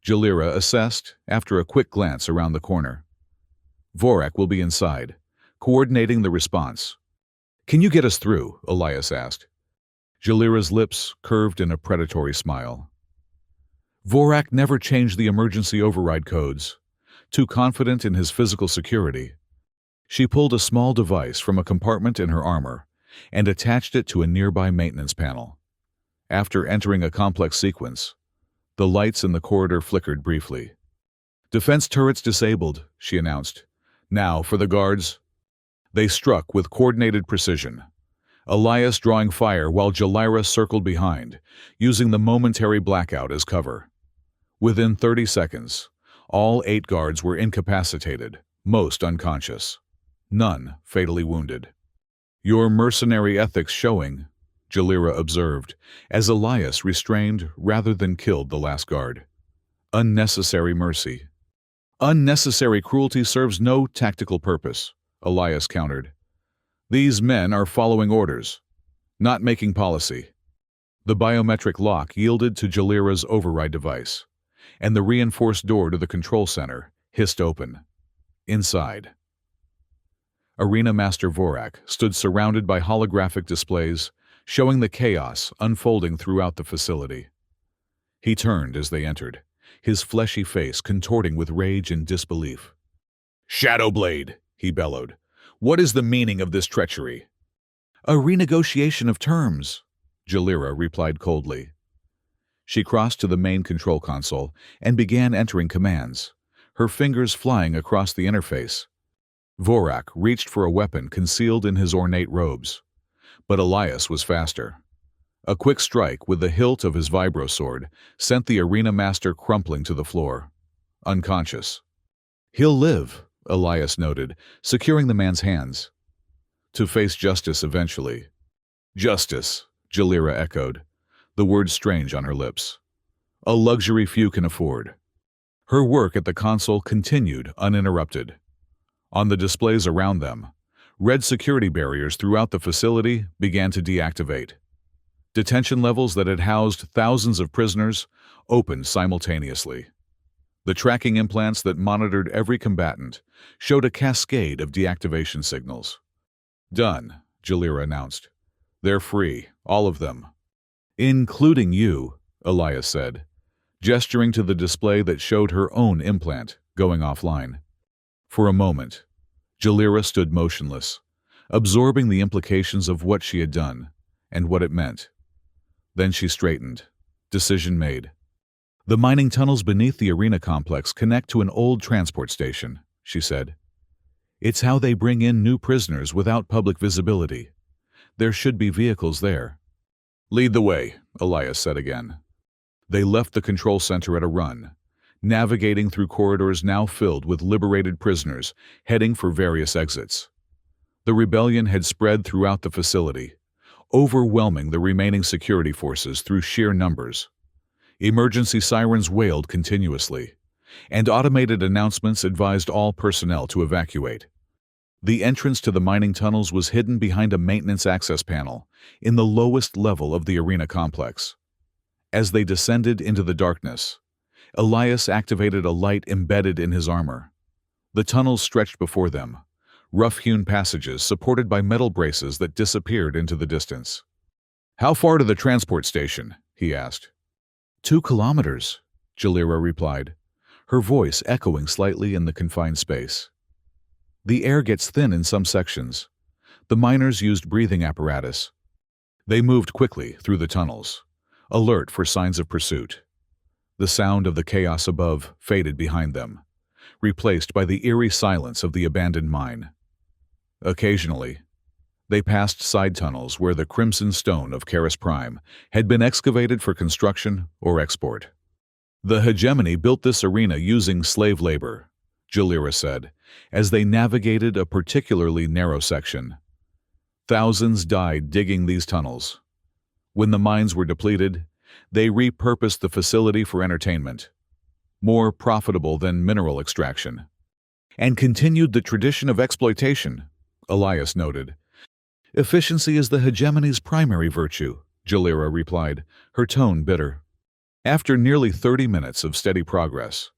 Jalira assessed after a quick glance around the corner. Vorak will be inside, coordinating the response. "Can you get us through?" Elias asked. Jalira's lips curved in a predatory smile. Vorak never changed the emergency override codes, too confident in his physical security. She pulled a small device from a compartment in her armor and attached it to a nearby maintenance panel. After entering a complex sequence, the lights in the corridor flickered briefly. "Defense turrets disabled," she announced. "Now for the guards." They struck with coordinated precision, Elias drawing fire while Jalira circled behind, using the momentary blackout as cover. Within 30 seconds, all 8 guards were incapacitated, most unconscious. None fatally wounded. "Your mercenary ethics showing," Jalira observed, as Elias restrained rather than killed the last guard. "Unnecessary mercy." "Unnecessary cruelty serves no tactical purpose," Elias countered. "These men are following orders, not making policy." The biometric lock yielded to Jalira's override device, and the reinforced door to the control center hissed open. Inside, Arena Master Vorak stood surrounded by holographic displays showing the chaos unfolding throughout the facility. He turned as they entered, his fleshy face contorting with rage and disbelief. "Shadowblade," he bellowed. "What is the meaning of this treachery?" "A renegotiation of terms," Jalira replied coldly. She crossed to the main control console and began entering commands, her fingers flying across the interface. Vorak reached for a weapon concealed in his ornate robes, but Elias was faster. A quick strike with the hilt of his vibro sword sent the arena master crumpling to the floor, unconscious. "He'll live," Elias noted, securing the man's hands. "To face justice eventually." "Justice," Jalira echoed, the word strange on her lips. "A luxury few can afford." Her work at the console continued uninterrupted. On the displays around them, red security barriers throughout the facility began to deactivate. Detention levels that had housed thousands of prisoners opened simultaneously. The tracking implants that monitored every combatant showed a cascade of deactivation signals. "Done," Jalira announced. "They're free, all of them." "Including you," Elias said, gesturing to the display that showed her own implant going offline. For a moment, Jalira stood motionless, absorbing the implications of what she had done and what it meant. Then she straightened. Decision made. "The mining tunnels beneath the arena complex connect to an old transport station," she said. "It's how they bring in new prisoners without public visibility. There should be vehicles there." "Lead the way," Elias said again. They left the control center at a run, navigating through corridors now filled with liberated prisoners heading for various exits. The rebellion had spread throughout the facility, overwhelming the remaining security forces through sheer numbers. Emergency sirens wailed continuously, and automated announcements advised all personnel to evacuate. The entrance to the mining tunnels was hidden behind a maintenance access panel in the lowest level of the arena complex. As they descended into the darkness, Elias activated a light embedded in his armor. The tunnels stretched before them, rough-hewn passages supported by metal braces that disappeared into the distance. "How far to the transport station?" he asked. 2 kilometers, Jalira replied, her voice echoing slightly in the confined space. "The air gets thin in some sections. The miners used breathing apparatus." They moved quickly through the tunnels, alert for signs of pursuit. The sound of the chaos above faded behind them, replaced by the eerie silence of the abandoned mine. Occasionally, they passed side tunnels where the crimson stone of Karis Prime had been excavated for construction or export. "The hegemony built this arena using slave labor," Jalira said, as they navigated a particularly narrow section. "Thousands died digging these tunnels. When the mines were depleted, they repurposed the facility for entertainment, more profitable than mineral extraction, and continued the tradition of exploitation," Elias noted. "Efficiency is the hegemony's primary virtue," Jalira replied, her tone bitter. After nearly 30 minutes of steady progress,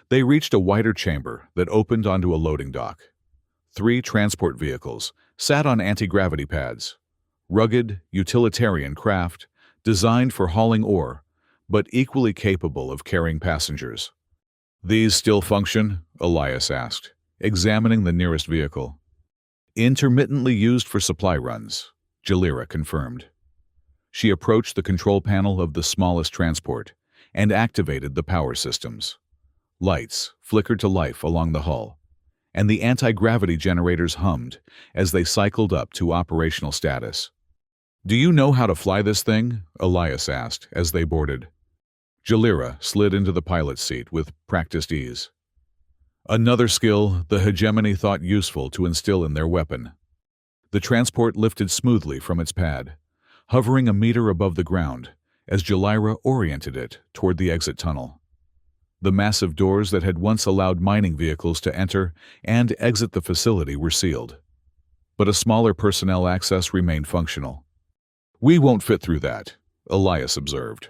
they reached a wider chamber that opened onto a loading dock. 3 transport vehicles sat on anti-gravity pads, rugged, utilitarian craft designed for hauling ore, but equally capable of carrying passengers. "These still function?" Elias asked, examining the nearest vehicle. "Intermittently used for supply runs," Jalira confirmed. She approached the control panel of the smallest transport and activated the power systems. Lights flickered to life along the hull, and the anti-gravity generators hummed as they cycled up to operational status. "Do you know how to fly this thing?" Elias asked as they boarded. Jalira slid into the pilot's seat with practiced ease. Another skill the hegemony thought useful to instill in their weapon. The transport lifted smoothly from its pad, hovering a meter above the ground as Jalira oriented it toward the exit tunnel. The massive doors that had once allowed mining vehicles to enter and exit the facility were sealed, but a smaller personnel access remained functional. "We won't fit through that," Elias observed.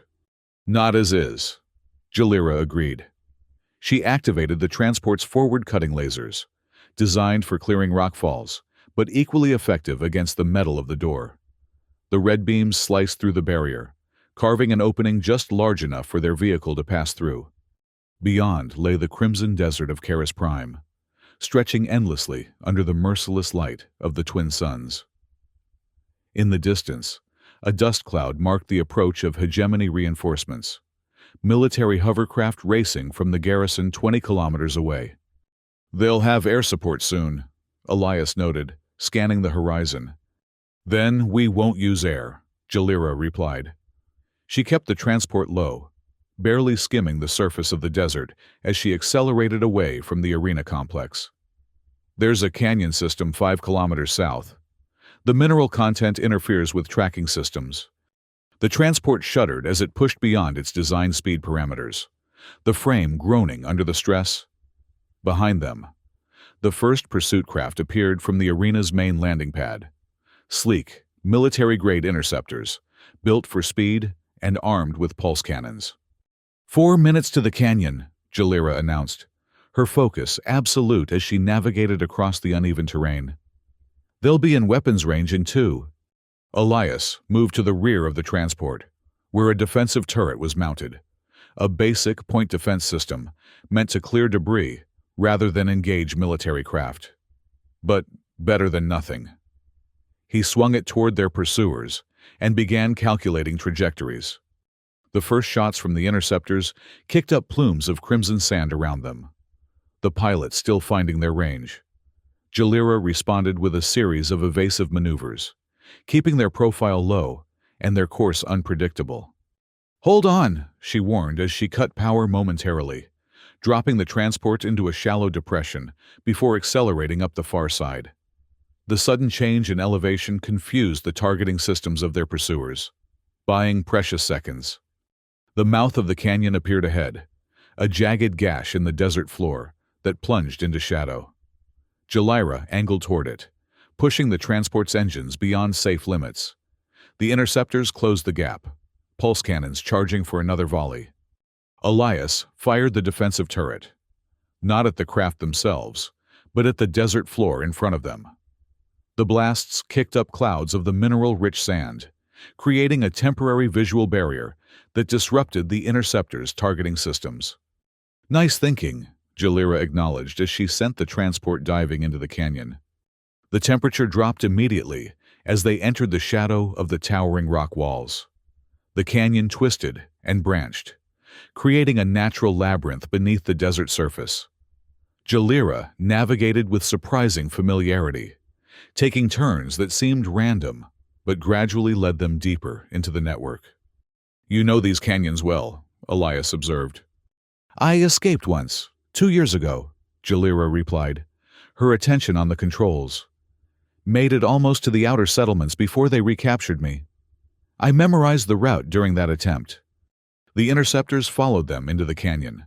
"Not as is," Jalira agreed. She activated the transport's forward-cutting lasers, designed for clearing rockfalls, but equally effective against the metal of the door. The red beams sliced through the barrier, carving an opening just large enough for their vehicle to pass through. Beyond lay the crimson desert of Karis Prime, stretching endlessly under the merciless light of the twin suns. In the distance, a dust cloud marked the approach of hegemony reinforcements, military hovercraft racing from the garrison 20 kilometers away. "They'll have air support soon," Elias noted, scanning the horizon. "Then we won't use air," Jalira replied. She kept the transport low, barely skimming the surface of the desert as she accelerated away from the arena complex. "There's a canyon system 5 kilometers south. The mineral content interferes with tracking systems." The transport shuddered as it pushed beyond its design speed parameters, the frame groaning under the stress. Behind them, The first pursuit craft appeared from the arena's main landing pad. Sleek, military-grade interceptors, built for speed and armed with pulse cannons. 4 minutes to the canyon, Jalira announced, her focus absolute as she navigated across the uneven terrain. They'll be in weapons range in 2. Elias moved to the rear of the transport, where a defensive turret was mounted, a basic point defense system meant to clear debris rather than engage military craft. But better than nothing. He swung it toward their pursuers and began calculating trajectories. The first shots from the interceptors kicked up plumes of crimson sand around them, the pilots still finding their range. Jalira responded with a series of evasive maneuvers, keeping their profile low and their course unpredictable. "Hold on," she warned as she cut power momentarily, dropping the transport into a shallow depression before accelerating up the far side. The sudden change in elevation confused the targeting systems of their pursuers, buying precious seconds. The mouth of the canyon appeared ahead, a jagged gash in the desert floor that plunged into shadow. Jalira angled toward it, pushing the transport's engines beyond safe limits. The interceptors closed the gap, pulse cannons charging for another volley. Elias fired the defensive turret, not at the craft themselves, but at the desert floor in front of them. The blasts kicked up clouds of the mineral-rich sand, creating a temporary visual barrier that disrupted the interceptors' targeting systems. "Nice thinking," Jalira acknowledged as she sent the transport diving into the canyon. The temperature dropped immediately as they entered the shadow of the towering rock walls. The canyon twisted and branched, creating a natural labyrinth beneath the desert surface. Jalira navigated with surprising familiarity, taking turns that seemed random but gradually led them deeper into the network. "You know these canyons well," Elias observed. "I escaped once, 2 years ago," Jalira replied, her attention on the controls. "Made it almost to the outer settlements before they recaptured me. I memorized the route during that attempt." The interceptors followed them into the canyon,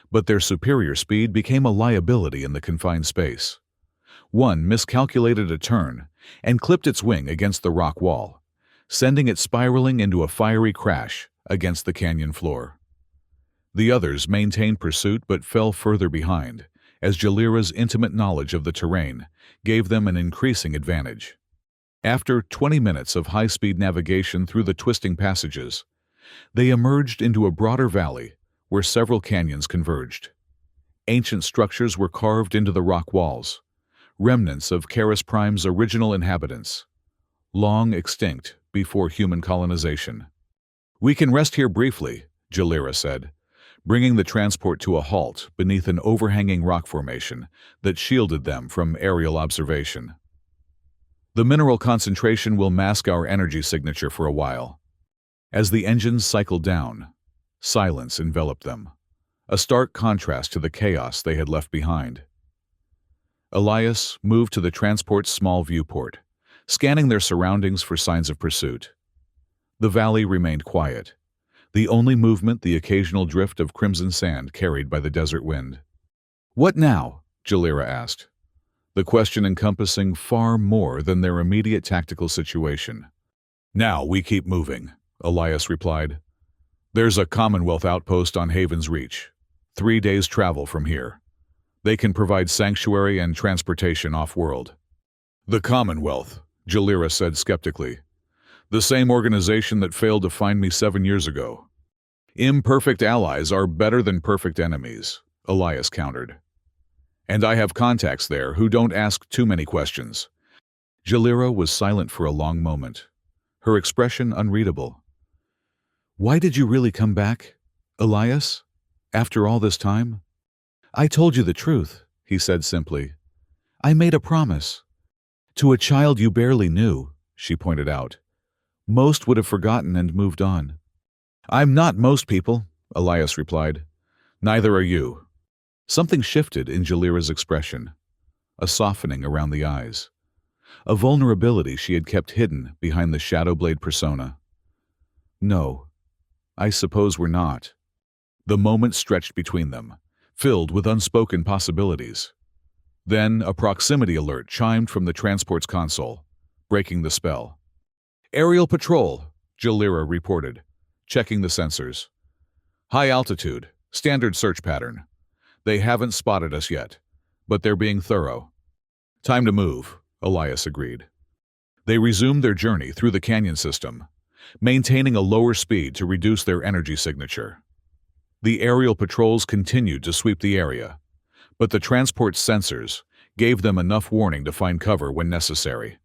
but their superior speed became a liability in the confined space. One miscalculated a turn and clipped its wing against the rock wall, sending it spiraling into a fiery crash against the canyon floor. The others maintained pursuit but fell further behind, as Jalira's intimate knowledge of the terrain gave them an increasing advantage. After 20 minutes of high-speed navigation through the twisting passages, they emerged into a broader valley where several canyons converged. Ancient structures were carved into the rock walls, remnants of Caris Prime's original inhabitants, long extinct before human colonization. "We can rest here briefly," Jalira said, bringing the transport to a halt beneath an overhanging rock formation that shielded them from aerial observation. "The mineral concentration will mask our energy signature for a while." As the engines cycled down, silence enveloped them, a stark contrast to the chaos they had left behind. Elias moved to the transport's small viewport, scanning their surroundings for signs of pursuit. The valley remained quiet, the only movement the occasional drift of crimson sand carried by the desert wind. "What now?" Jalira asked, the question encompassing far more than their immediate tactical situation. "Now we keep moving," Elias replied. "There's a Commonwealth outpost on Haven's Reach, 3 days' travel from here. They can provide sanctuary and transportation off-world." "The Commonwealth," Jalira said skeptically. "The same organization that failed to find me 7 years ago." "Imperfect allies are better than perfect enemies," Elias countered. "And I have contacts there who don't ask too many questions." Jalira was silent for a long moment, her expression unreadable. "Why did you really come back, Elias, after all this time?" "I told you the truth," he said simply. "I made a promise. To a child you barely knew," she pointed out. "Most would have forgotten and moved on." "I'm not most people," Elias replied. "Neither are you." Something shifted in Jalira's expression, a softening around the eyes, a vulnerability she had kept hidden behind the Shadowblade persona. "No, I suppose we're not." The moment stretched between them, filled with unspoken possibilities. Then a proximity alert chimed from the transport's console, breaking the spell. "Aerial patrol," Jalira reported, checking the sensors. "High altitude, standard search pattern. They haven't spotted us yet, but they're being thorough." "Time to move," Elias agreed. They resumed their journey through the canyon system, maintaining a lower speed to reduce their energy signature. The aerial patrols continued to sweep the area, but the transport's sensors gave them enough warning to find cover when necessary.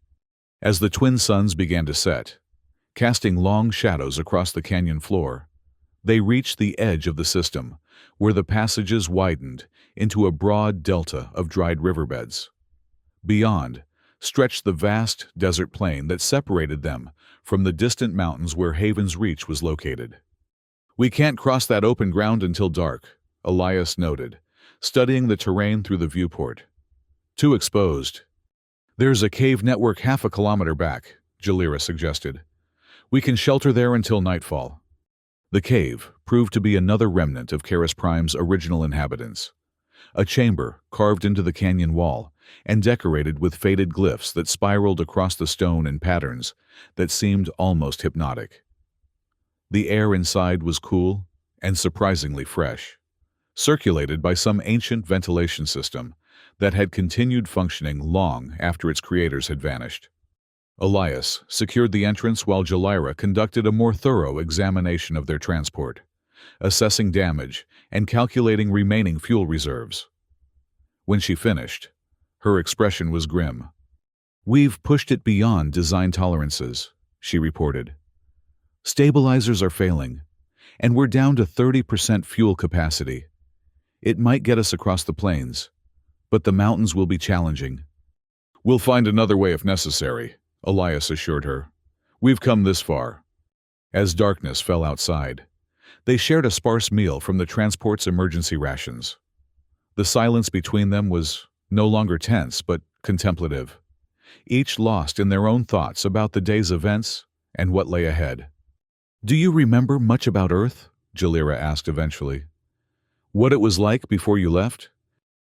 As the twin suns began to set, casting long shadows across the canyon floor, they reached the edge of the system, where the passages widened into a broad delta of dried riverbeds. Beyond stretched the vast desert plain that separated them from the distant mountains where Haven's Reach was located. "We can't cross that open ground until dark," Elias noted, studying the terrain through the viewport. "Too exposed." "There's a cave network half a kilometer back," Jalira suggested. "We can shelter there until nightfall." The cave proved to be another remnant of Karis Prime's original inhabitants. A chamber carved into the canyon wall and decorated with faded glyphs that spiraled across the stone in patterns that seemed almost hypnotic. The air inside was cool and surprisingly fresh, circulated by some ancient ventilation system that had continued functioning long after its creators had vanished. Elias secured the entrance while Jalira conducted a more thorough examination of their transport, assessing damage and calculating remaining fuel reserves. When she finished, her expression was grim. "We've pushed it beyond design tolerances," she reported. "Stabilizers are failing, and we're down to 30% fuel capacity. It might get us across the plains, but the mountains will be challenging." "We'll find another way if necessary," Elias assured her. "We've come this far." As darkness fell outside, they shared a sparse meal from the transport's emergency rations. The silence between them was no longer tense but contemplative, each lost in their own thoughts about the day's events and what lay ahead. "Do you remember much about Earth?" Jalira asked eventually. "What it was like before you left?"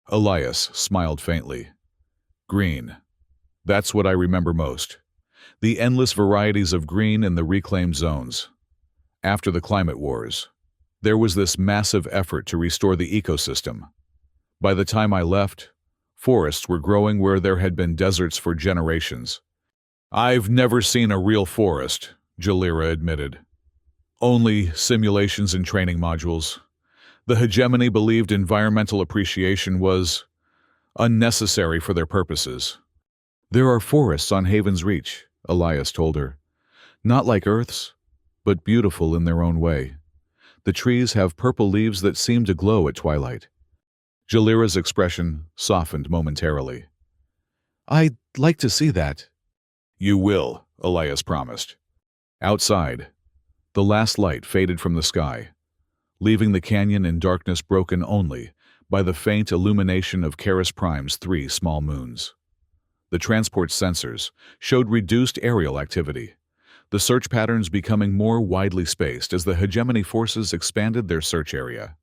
Elias smiled faintly. "Green. That's what I remember most. The endless varieties of green in the reclaimed zones. After the climate wars, there was this massive effort to restore the ecosystem. By the time I left, forests were growing where there had been deserts for generations." "I've never seen a real forest," Jalira admitted. "Only simulations and training modules. The hegemony believed environmental appreciation was unnecessary for their purposes." "There are forests on Haven's Reach," Elias told her. "Not like Earth's, but beautiful in their own way. The trees have purple leaves that seem to glow at twilight." Jalira's expression softened momentarily. "I'd like to see that." "You will," Elias promised. Outside, the last light faded from the sky, leaving the canyon in darkness broken only by the faint illumination of Karis Prime's 3 small moons. The transport sensors showed reduced aerial activity, the search patterns becoming more widely spaced as the hegemony forces expanded their search area.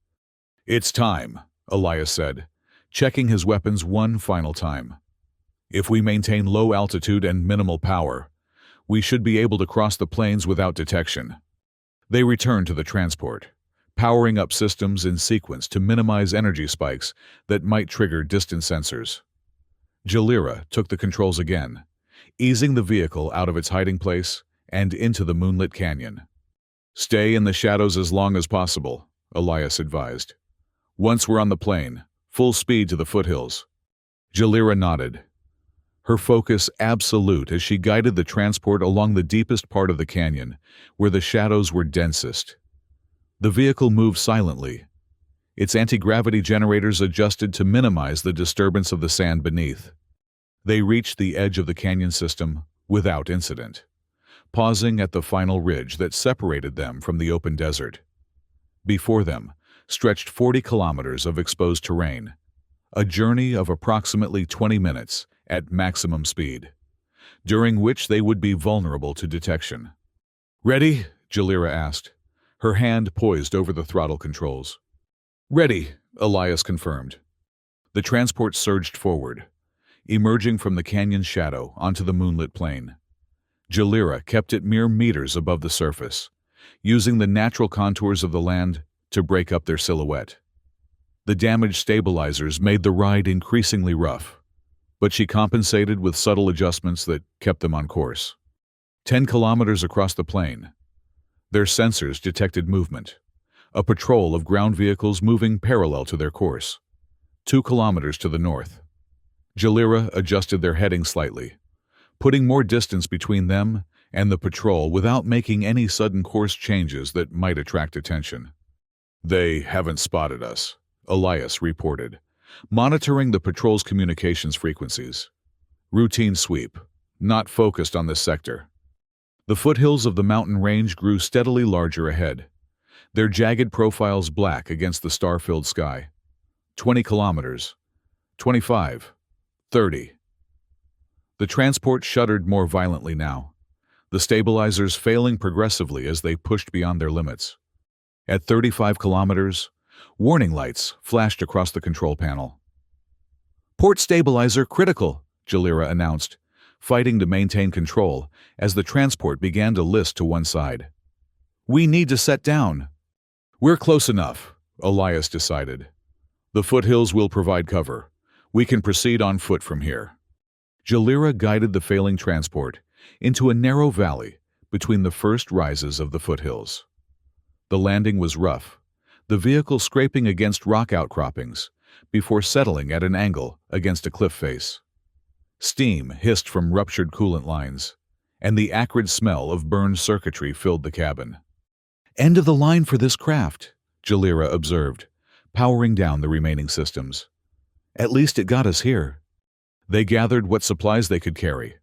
"It's time," Elias said, checking his weapons one final time. "If we maintain low altitude and minimal power, we should be able to cross the plains without detection." They returned to the transport, powering up systems in sequence to minimize energy spikes that might trigger distant sensors. Jalira took the controls again, easing the vehicle out of its hiding place and into the moonlit canyon. "Stay in the shadows as long as possible," Elias advised. "Once we're on the plain, full speed to the foothills." Jalira nodded, her focus absolute as she guided the transport along the deepest part of the canyon, where the shadows were densest. The vehicle moved silently, its anti-gravity generators adjusted to minimize the disturbance of the sand beneath. They reached the edge of the canyon system without incident, pausing at the final ridge that separated them from the open desert. Before them stretched 40 kilometers of exposed terrain, a journey of approximately 20 minutes at maximum speed, during which they would be vulnerable to detection. "Ready?" Jalira asked, her hand poised over the throttle controls. "Ready," Elias confirmed. The transport surged forward, emerging from the canyon's shadow onto the moonlit plain. Jalira kept it mere meters above the surface, using the natural contours of the land to break up their silhouette. The damaged stabilizers made the ride increasingly rough, but she compensated with subtle adjustments that kept them on course. 10 kilometers across the plain, their sensors detected movement, a patrol of ground vehicles moving parallel to their course. 2 kilometers to the north. Jalira adjusted their heading slightly, putting more distance between them and the patrol without making any sudden course changes that might attract attention. "They haven't spotted us," Elias reported, monitoring the patrol's communications frequencies. "Routine sweep, not focused on this sector." The foothills of the mountain range grew steadily larger ahead, their jagged profiles black against the star-filled sky. 20 kilometers, 25, 30. The transport shuddered more violently now, the stabilizers failing progressively as they pushed beyond their limits. At 35 kilometers, warning lights flashed across the control panel. "Port stabilizer critical," Jalira announced, fighting to maintain control as the transport began to list to one side. "We need to set down." "We're close enough," Elias decided. "The foothills will provide cover. We can proceed on foot from here." Jalira guided the failing transport into a narrow valley between the first rises of the foothills. The landing was rough, the vehicle scraping against rock outcroppings before settling at an angle against a cliff face. Steam hissed from ruptured coolant lines, and the acrid smell of burned circuitry filled the cabin. "End of the line for this craft," Jalira observed, powering down the remaining systems. "At least it got us here." They gathered what supplies they could carry: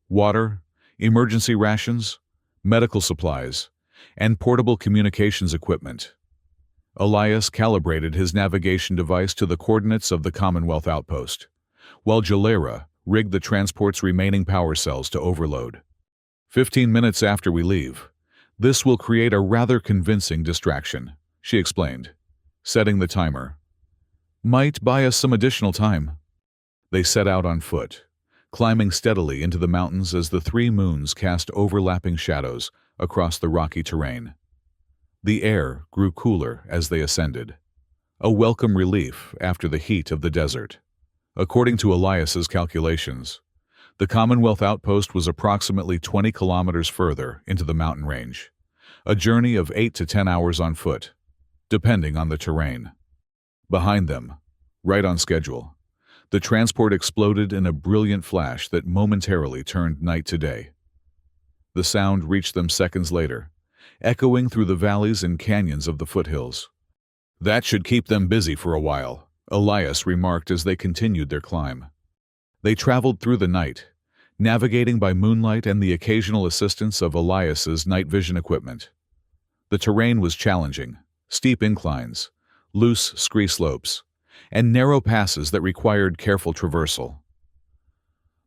water, emergency rations, medical supplies, and portable communications equipment. Elias calibrated his navigation device to the coordinates of the Commonwealth outpost, while Jalira rigged the transport's remaining power cells to overload. 15 minutes after we leave, this will create a rather convincing distraction, she explained, setting the timer. Might buy us some additional time. They set out on foot, climbing steadily into the mountains as the 3 moons cast overlapping shadows across the rocky terrain. The air grew cooler as they ascended, a welcome relief after the heat of the desert. According to Elias's calculations, the Commonwealth outpost was approximately 20 kilometers further into the mountain range, a journey of 8 to 10 hours on foot, depending on the terrain. Behind them, right on schedule, the transport exploded in a brilliant flash that momentarily turned night to day. The sound reached them seconds later, echoing through the valleys and canyons of the foothills. "That should keep them busy for a while," Elias remarked as they continued their climb. They traveled through the night, navigating by moonlight and the occasional assistance of Elias's night vision equipment. The terrain was challenging: steep inclines, loose scree slopes, and narrow passes that required careful traversal.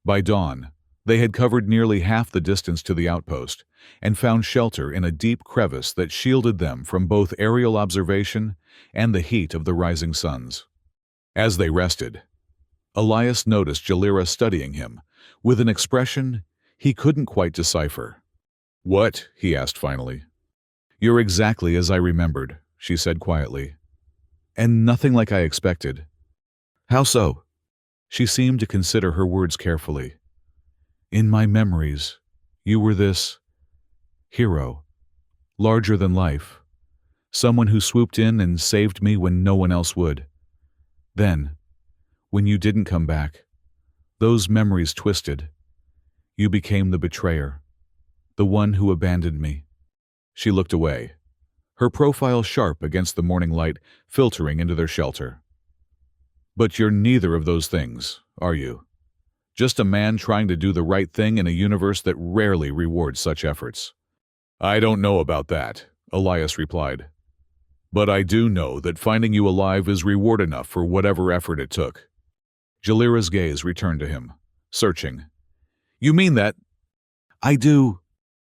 By dawn, they had covered nearly half the distance to the outpost and found shelter in a deep crevice that shielded them from both aerial observation and the heat of the rising suns. As they rested, Elias noticed Jalira studying him with an expression he couldn't quite decipher. "What?" he asked finally. "You're exactly as I remembered," she said quietly. "And nothing like I expected." "How so?" She seemed to consider her words carefully. "In my memories, you were this hero, larger than life, someone who swooped in and saved me when no one else would. Then, when you didn't come back, those memories twisted. You became the betrayer, the one who abandoned me." She looked away, her profile sharp against the morning light filtering into their shelter. "But you're neither of those things, are you? Just a man trying to do the right thing in a universe that rarely rewards such efforts." "I don't know about that," Elias replied. "But I do know that finding you alive is reward enough for whatever effort it took." Jalira's gaze returned to him, searching. "You mean that?" "I do."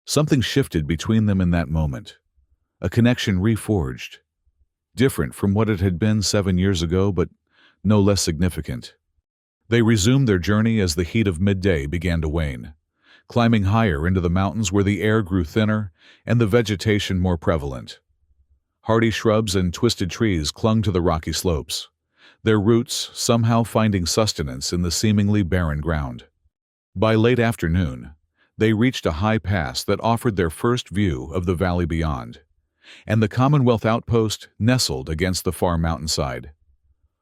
Something shifted between them in that moment, a connection reforged, different from what it had been 7 years ago, but no less significant. They resumed their journey as the heat of midday began to wane, climbing higher into the mountains where the air grew thinner and the vegetation more prevalent. Hardy shrubs and twisted trees clung to the rocky slopes, their roots somehow finding sustenance in the seemingly barren ground. By late afternoon, they reached a high pass that offered their first view of the valley beyond, and the Commonwealth outpost nestled against the far mountainside.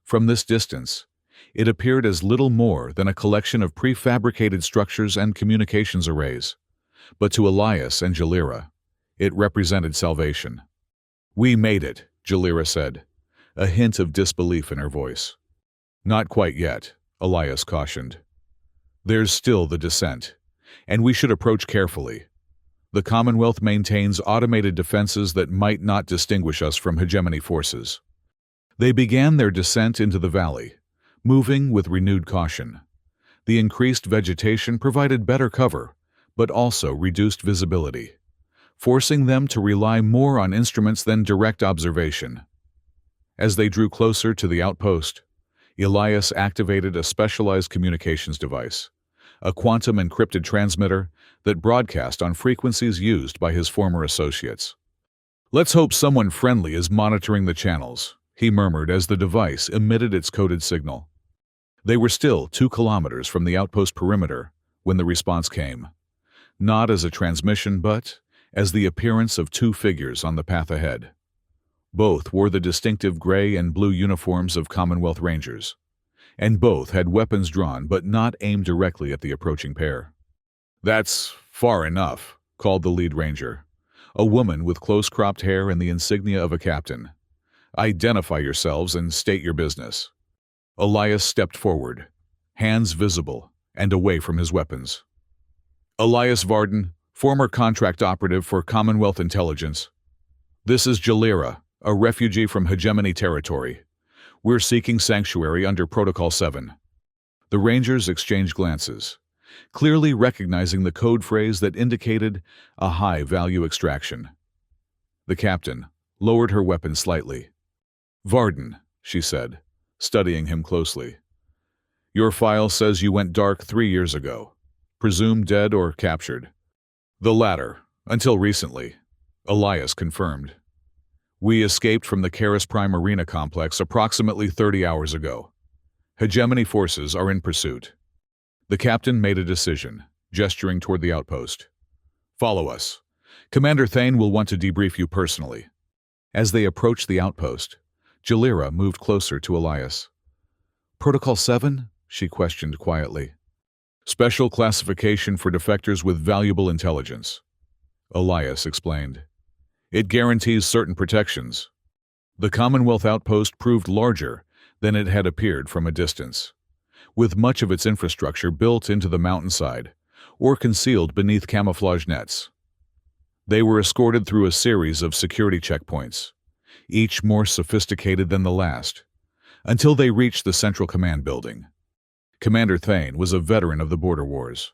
From this distance, it appeared as little more than a collection of prefabricated structures and communications arrays, but to Elias and Jalira, it represented salvation. "We made it," Jalira said, a hint of disbelief in her voice. "Not quite yet," Elias cautioned. "There's still the descent, and we should approach carefully. The Commonwealth maintains automated defenses that might not distinguish us from hegemony forces." They began their descent into the valley, moving with renewed caution. The increased vegetation provided better cover, but also reduced visibility, forcing them to rely more on instruments than direct observation. As they drew closer to the outpost, Elias activated a specialized communications device, a quantum-encrypted transmitter that broadcast on frequencies used by his former associates. "Let's hope someone friendly is monitoring the channels," he murmured as the device emitted its coded signal. They were still 2 kilometers from the outpost perimeter when the response came, not as a transmission but as the appearance of 2 figures on the path ahead. Both wore the distinctive gray and blue uniforms of Commonwealth Rangers, and both had weapons drawn but not aimed directly at the approaching pair. "That's far enough," called the lead ranger, a woman with close-cropped hair and the insignia of a captain. "Identify yourselves and state your business." Elias stepped forward, hands visible and away from his weapons. "Elias Varden, former contract operative for Commonwealth Intelligence. This is Jalira, a refugee from hegemony territory. We're seeking sanctuary under Protocol 7. The Rangers exchanged glances, clearly recognizing the code phrase that indicated a high-value extraction. The captain lowered her weapon slightly. "Varden," she said, studying him closely. "Your file says you went dark 3 years ago. Presumed dead or captured?" "The latter, until recently," Elias confirmed. "We escaped from the Karis Prime Arena complex approximately 30 hours ago. Hegemony forces are in pursuit." The captain made a decision, gesturing toward the outpost. "Follow us. Commander Thane will want to debrief you personally." As they approached the outpost, Jalira moved closer to Elias. "Protocol 7?" she questioned quietly. "Special classification for defectors with valuable intelligence," Elias explained. "It guarantees certain protections." The Commonwealth outpost proved larger than it had appeared from a distance, with much of its infrastructure built into the mountainside or concealed beneath camouflage nets. They were escorted through a series of security checkpoints, each more sophisticated than the last, until they reached the Central Command building. Commander Thane was a veteran of the border wars,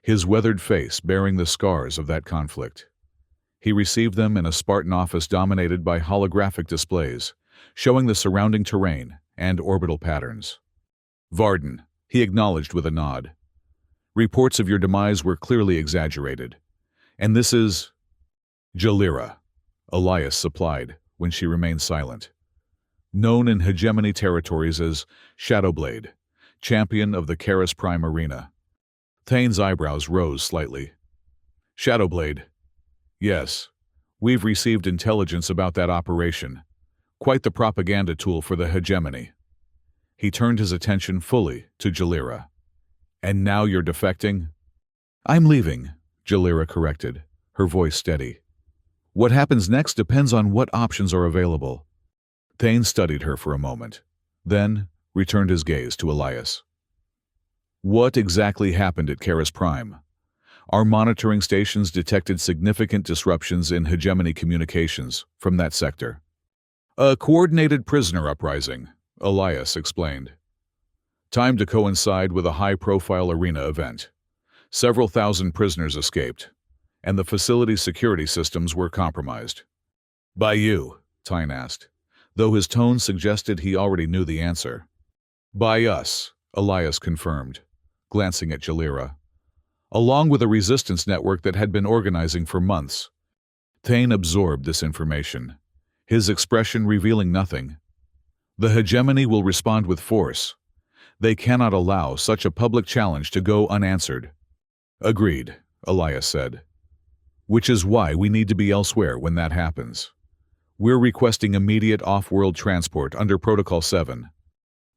his weathered face bearing the scars of that conflict. He received them in a Spartan office dominated by holographic displays, showing the surrounding terrain and orbital patterns. "Varden," he acknowledged with a nod. "Reports of your demise were clearly exaggerated. And this is—" "Jalira," Elias supplied when she remained silent. "Known in hegemony territories as Shadowblade, champion of the Karis Prime Arena." Thane's eyebrows rose slightly. "Shadowblade? Yes. We've received intelligence about that operation. Quite the propaganda tool for the hegemony." He turned his attention fully to Jalira. "And now you're defecting?" "I'm leaving," Jalira corrected, her voice steady. "What happens next depends on what options are available." Thane studied her for a moment, then returned his gaze to Elias. "What exactly happened at Karis Prime? Our monitoring stations detected significant disruptions in hegemony communications from that sector." "A coordinated prisoner uprising," Elias explained. "Timed to coincide with a high-profile arena event. Several thousand prisoners escaped, and the facility's security systems were compromised." "By you?" Tyne asked, though his tone suggested he already knew the answer. By us, Elias confirmed, glancing at Jalira. Along with a resistance network that had been organizing for months. Thane absorbed this information, his expression revealing nothing. The hegemony will respond with force. They cannot allow such a public challenge to go unanswered. Agreed, Elias said. Which is why we need to be elsewhere when that happens. We're requesting immediate off-world transport under Protocol 7.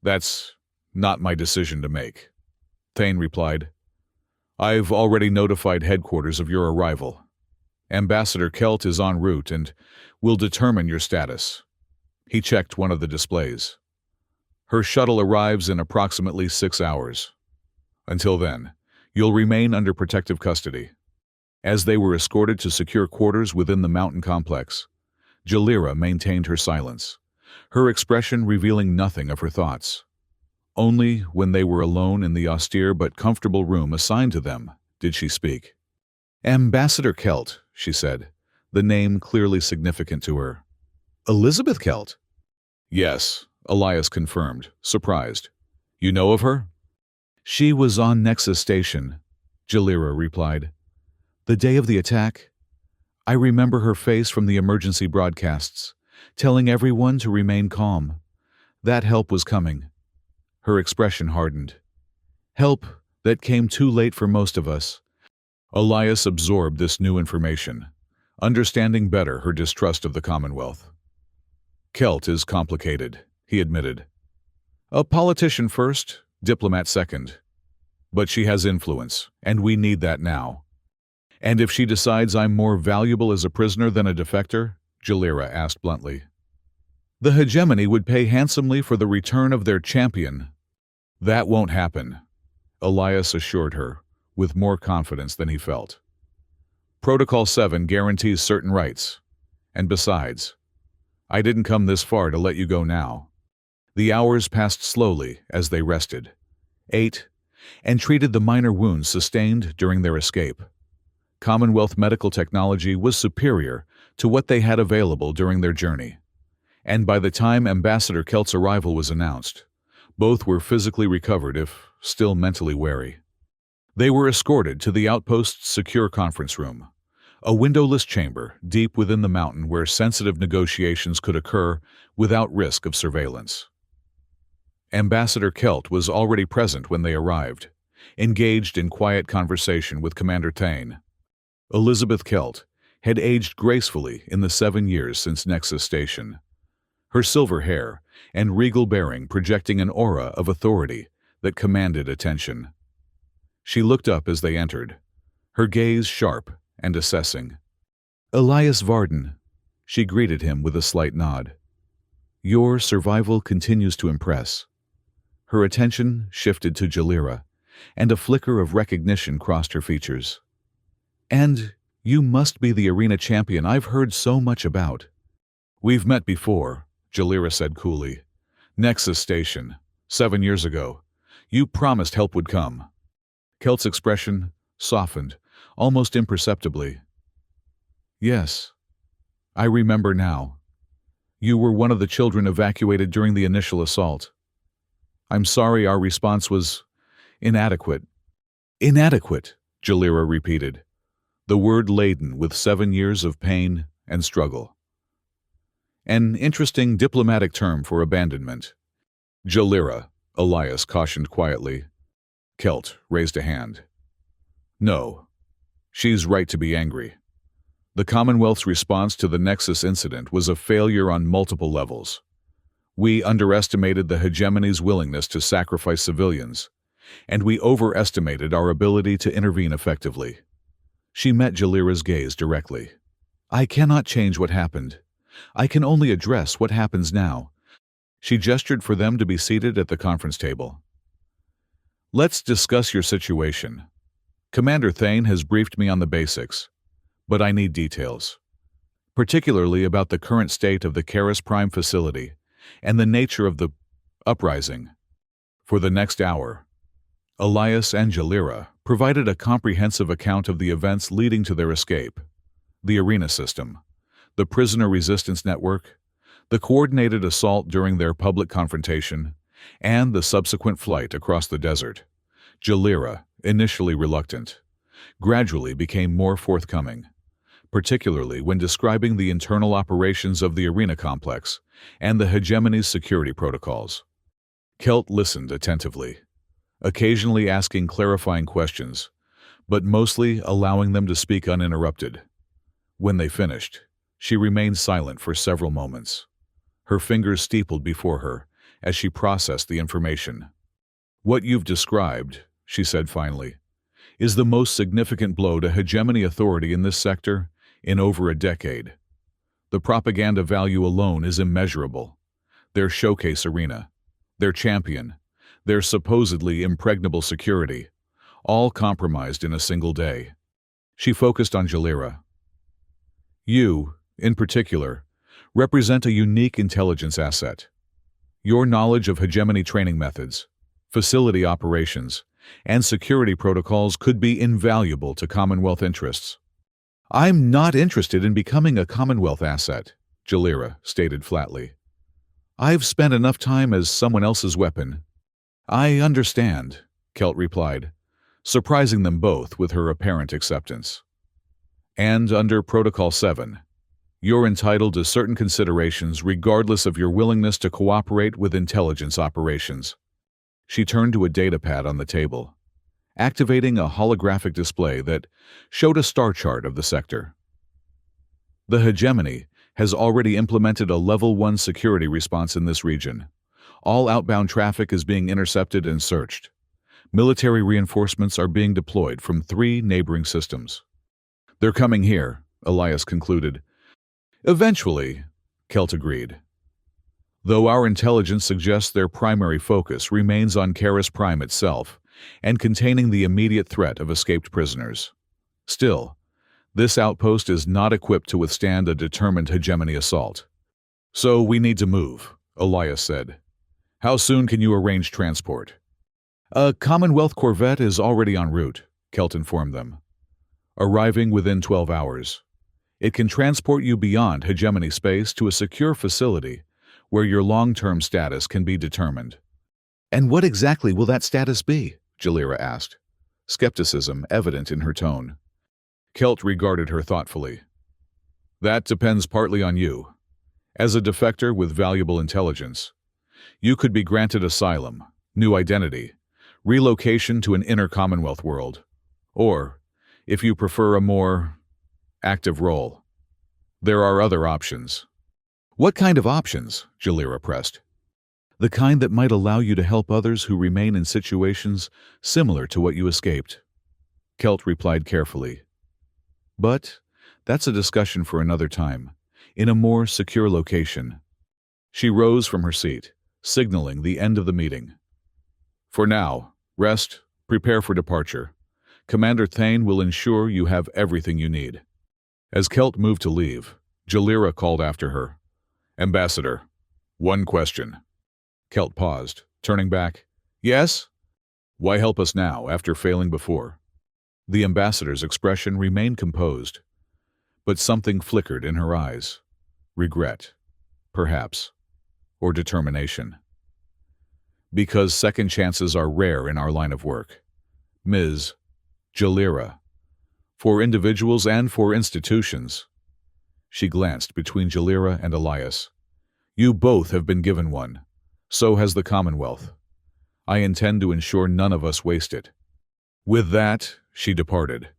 That's not my decision to make, Thane replied. I've already notified headquarters of your arrival. Ambassador Kelt is en route and will determine your status. He checked one of the displays. Her shuttle arrives in approximately 6 hours. Until then, you'll remain under protective custody. As they were escorted to secure quarters within the mountain complex, Jalira maintained her silence, her expression revealing nothing of her thoughts. Only when they were alone in the austere but comfortable room assigned to them did she speak. Ambassador Kelt, she said, the name clearly significant to her. Elizabeth Kelt? Yes, Elias confirmed, surprised. You know of her? She was on Nexus Station, Jalira replied. The day of the attack? I remember her face from the emergency broadcasts, telling everyone to remain calm. That help was coming. Her expression hardened. Help that came too late for most of us. Elias absorbed this new information, understanding better her distrust of the Commonwealth. Kelt is complicated, he admitted. A politician first, diplomat second. But she has influence, and we need that now. And if she decides I'm more valuable as a prisoner than a defector? Jalira asked bluntly. The hegemony would pay handsomely for the return of their champion. That won't happen, Elias assured her, with more confidence than he felt. Protocol 7 guarantees certain rights. And besides, I didn't come this far to let you go now. The hours passed slowly as they rested, ate, and treated the minor wounds sustained during their escape. Commonwealth medical technology was superior to what they had available during their journey. And by the time Ambassador Kelt's arrival was announced, both were physically recovered if still mentally wary. They were escorted to the outpost's secure conference room, a windowless chamber deep within the mountain where sensitive negotiations could occur without risk of surveillance. Ambassador Kelt was already present when they arrived, engaged in quiet conversation with Commander Thane. Elizabeth Kelt had aged gracefully in the 7 years since Nexus Station, her silver hair and regal bearing projecting an aura of authority that commanded attention. She looked up as they entered, her gaze sharp and assessing. Elias Varden, she greeted him with a slight nod. Your survival continues to impress. Her attention shifted to Jalira, and a flicker of recognition crossed her features. And you must be the arena champion I've heard so much about. We've met before, Jalira said coolly. Nexus Station, 7 years ago. You promised help would come. Kelt's expression softened, almost imperceptibly. Yes, I remember now. You were one of the children evacuated during the initial assault. I'm sorry our response was inadequate. Inadequate, Jalira repeated, the word laden with 7 years of pain and struggle. An interesting diplomatic term for abandonment. Jalira, Elias cautioned quietly. Kelt raised a hand. No, she's right to be angry. The Commonwealth's response to the Nexus incident was a failure on multiple levels. We underestimated the hegemony's willingness to sacrifice civilians, and we overestimated our ability to intervene effectively. She met Jalira's gaze directly. I cannot change what happened. I can only address what happens now. She gestured for them to be seated at the conference table. Let's discuss your situation. Commander Thane has briefed me on the basics, but I need details, particularly about the current state of the Karis Prime facility and the nature of the uprising. For the next hour, Elias and Jalira provided a comprehensive account of the events leading to their escape, the arena system, the prisoner resistance network, the coordinated assault during their public confrontation, and the subsequent flight across the desert. Jalira, initially reluctant, gradually became more forthcoming, particularly when describing the internal operations of the arena complex and the hegemony's security protocols. Kelt listened attentively, occasionally asking clarifying questions, but mostly allowing them to speak uninterrupted. When they finished, she remained silent for several moments. Her fingers steepled before her as she processed the information. "What you've described," she said finally, "is the most significant blow to hegemony authority in this sector in over a decade. The propaganda value alone is immeasurable. Their showcase arena, their champion, their supposedly impregnable security, all compromised in a single day." She focused on Jalira. "You, in particular, represent a unique intelligence asset. Your knowledge of hegemony training methods, facility operations, and security protocols could be invaluable to Commonwealth interests." "I'm not interested in becoming a Commonwealth asset," Jalira stated flatly. "I've spent enough time as someone else's weapon." "I understand," Kelt replied, surprising them both with her apparent acceptance. "And under Protocol 7, you're entitled to certain considerations regardless of your willingness to cooperate with intelligence operations." She turned to a datapad on the table, activating a holographic display that showed a star chart of the sector. "The hegemony has already implemented a Level 1 security response in this region. All outbound traffic is being intercepted and searched. Military reinforcements are being deployed from 3 neighboring systems." "They're coming here," Elias concluded. "Eventually," Kelt agreed. "Though our intelligence suggests their primary focus remains on Karis Prime itself and containing the immediate threat of escaped prisoners. Still, this outpost is not equipped to withstand a determined hegemony assault. So we need to move," Elias said. "How soon can you arrange transport?" "A Commonwealth corvette is already en route," Kelt informed them, "arriving within 12 hours. It can transport you beyond hegemony space to a secure facility where your long-term status can be determined." "And what exactly will that status be?" Jalira asked, skepticism evident in her tone. Kelt regarded her thoughtfully. "That depends partly on you. As a defector with valuable intelligence, you could be granted asylum, new identity, relocation to an inner Commonwealth world, or, if you prefer a more active role, there are other options." "What kind of options?" Jalira pressed. "The kind that might allow you to help others who remain in situations similar to what you escaped," Kelt replied carefully. "But that's a discussion for another time, in a more secure location." She rose from her seat, signaling the end of the meeting. "For now, rest, prepare for departure. Commander Thane will ensure you have everything you need." As Kelt moved to leave, Jalira called after her. "Ambassador, one question." Kelt paused, turning back. "Yes?" "Why help us now, after failing before?" The ambassador's expression remained composed, but something flickered in her eyes. Regret, perhaps, or determination. "Because second chances are rare in our line of work. Ms. Jalira. For individuals and for institutions." She glanced between Jalira and Elias. "You both have been given one. So has the Commonwealth. I intend to ensure none of us waste it." With that, she departed,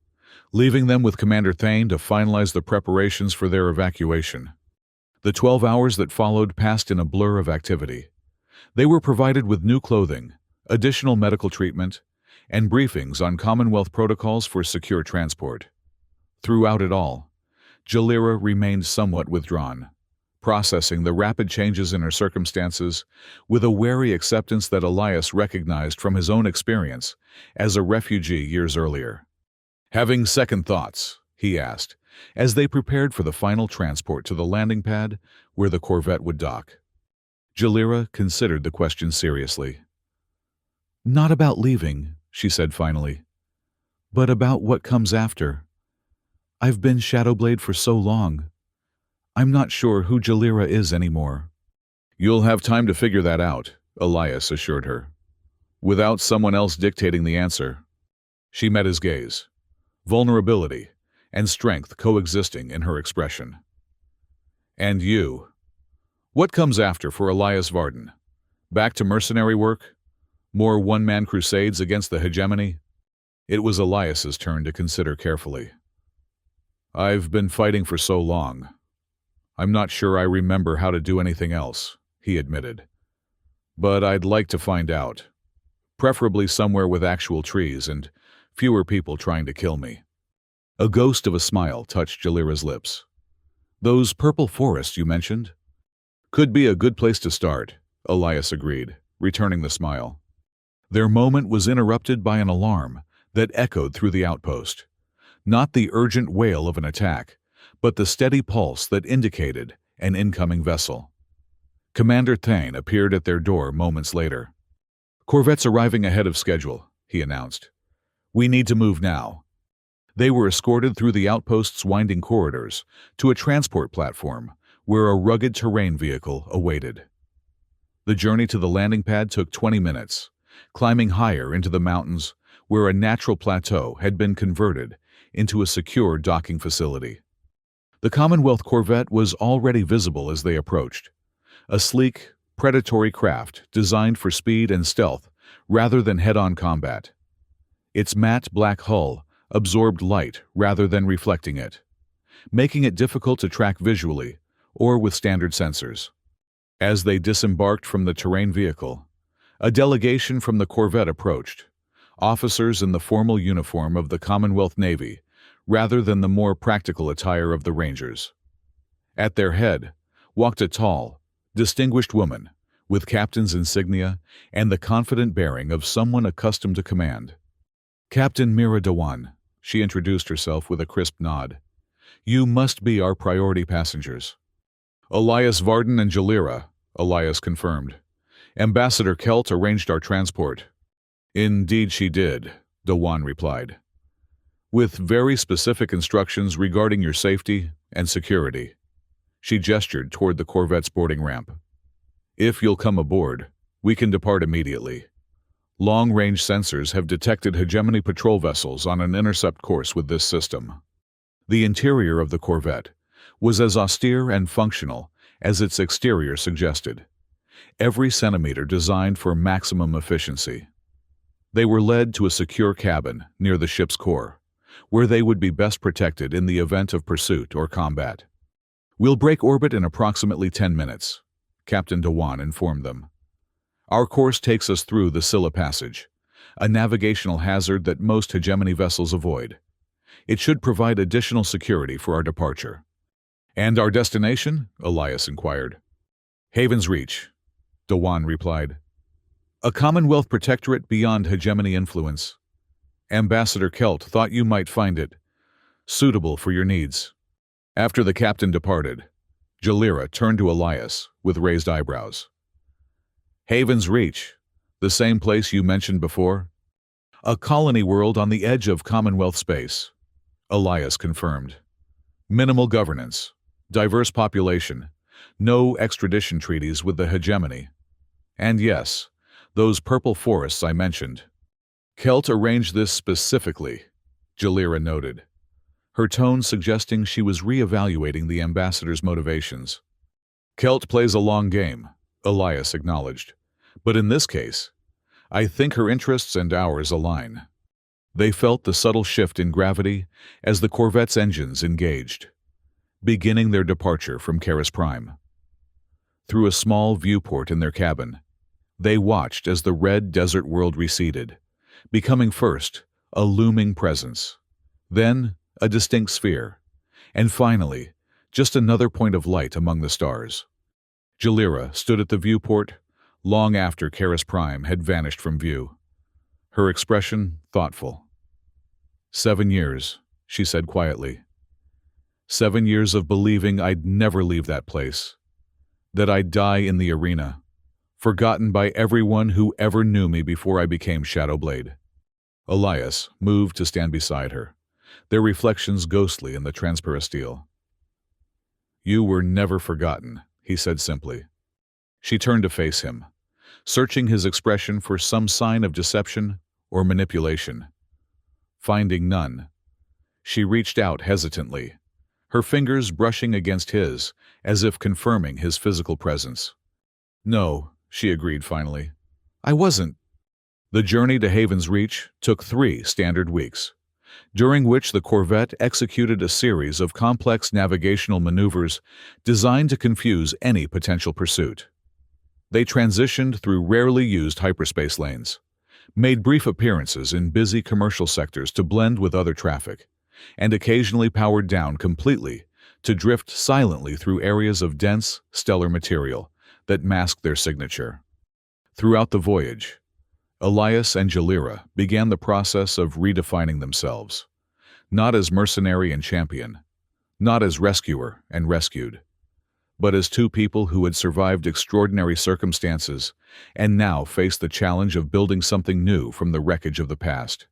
leaving them with Commander Thane to finalize the preparations for their evacuation. The 12 hours that followed passed in a blur of activity. They were provided with new clothing, additional medical treatment, and briefings on Commonwealth protocols for secure transport. Throughout it all, Jalira remained somewhat withdrawn, processing the rapid changes in her circumstances with a wary acceptance that Elias recognized from his own experience as a refugee years earlier. "Having second thoughts?" he asked, as they prepared for the final transport to the landing pad where the corvette would dock. Jalira considered the question seriously. "Not about leaving," she said finally, "but about what comes after. I've been Shadowblade for so long. I'm not sure who Jalira is anymore." "You'll have time to figure that out," Elias assured her. Without someone else dictating the answer. She met his gaze. Vulnerability and strength coexisting in her expression. And you? What comes after for Elias Varden? Back to mercenary work? More one-man crusades against the hegemony? It was Elias's turn to consider carefully. I've been fighting for so long. I'm not sure I remember how to do anything else, he admitted. But I'd like to find out. Preferably somewhere with actual trees and fewer people trying to kill me. A ghost of a smile touched Jalira's lips. Those purple forests you mentioned? Could be a good place to start, Elias agreed, returning the smile. Their moment was interrupted by an alarm that echoed through the outpost. Not the urgent wail of an attack, but the steady pulse that indicated an incoming vessel. Commander Thane appeared at their door moments later. Corvette's arriving ahead of schedule, he announced. We need to move now. They were escorted through the outpost's winding corridors to a transport platform where a rugged terrain vehicle awaited. The journey to the landing pad took 20 minutes, climbing higher into the mountains where a natural plateau had been converted into a secure docking facility. The Commonwealth corvette was already visible as they approached, a sleek, predatory craft designed for speed and stealth rather than head-on combat. Its matte black hull absorbed light rather than reflecting it, making it difficult to track visually or with standard sensors. As they disembarked from the terrain vehicle, a delegation from the corvette approached, officers in the formal uniform of the Commonwealth Navy rather than the more practical attire of the Rangers. At their head walked a tall, distinguished woman with captain's insignia and the confident bearing of someone accustomed to command. Captain Mira Dewan, she introduced herself with a crisp nod. You must be our priority passengers. Elias Varden and Jalira, Elias confirmed. Ambassador Kelt arranged our transport. Indeed she did, Dewan replied. With very specific instructions regarding your safety and security. She gestured toward the corvette's boarding ramp. If you'll come aboard, we can depart immediately. Long-range sensors have detected hegemony patrol vessels on an intercept course with this system. The interior of the corvette was as austere and functional as its exterior suggested, every centimeter designed for maximum efficiency. They were led to a secure cabin near the ship's core, where they would be best protected in the event of pursuit or combat. We'll break orbit in approximately 10 minutes, Captain Dewan informed them. Our course takes us through the Scylla Passage, a navigational hazard that most hegemony vessels avoid. It should provide additional security for our departure. And our destination? Elias inquired. Haven's Reach, Dewan replied. A Commonwealth protectorate beyond hegemony influence. Ambassador Kelt thought you might find it suitable for your needs. After the captain departed, Jalira turned to Elias with raised eyebrows. Haven's Reach, the same place you mentioned before? A colony world on the edge of Commonwealth space, Elias confirmed. Minimal governance, diverse population, no extradition treaties with the hegemony. And yes, those purple forests I mentioned. Kelt arranged this specifically, Jalira noted, her tone suggesting she was re-evaluating the ambassador's motivations. Kelt plays a long game, Elias acknowledged, but in this case, I think her interests and ours align. They felt the subtle shift in gravity as the corvette's engines engaged, beginning their departure from Karis Prime. Through a small viewport in their cabin, they watched as the red desert world receded, becoming first a looming presence, then a distinct sphere, and finally, just another point of light among the stars. Jalira stood at the viewport long after Karis Prime had vanished from view, her expression thoughtful. 7 years, she said quietly. 7 years of believing I'd never leave that place, that I'd die in the arena, forgotten by everyone who ever knew me before I became Shadowblade. Elias moved to stand beside her, their reflections ghostly in the transparastile. You were never forgotten, he said simply. She turned to face him, searching his expression for some sign of deception or manipulation. Finding none, she reached out hesitantly, her fingers brushing against his, as if confirming his physical presence. "No," she agreed finally. "I wasn't." The journey to Haven's Reach took 3 standard weeks, during which the corvette executed a series of complex navigational maneuvers designed to confuse any potential pursuit. They transitioned through rarely used hyperspace lanes, made brief appearances in busy commercial sectors to blend with other traffic, and occasionally powered down completely to drift silently through areas of dense, stellar material that masked their signature. Throughout the voyage, Elias and Jalira began the process of redefining themselves, not as mercenary and champion, not as rescuer and rescued, but as 2 people who had survived extraordinary circumstances and now faced the challenge of building something new from the wreckage of the past.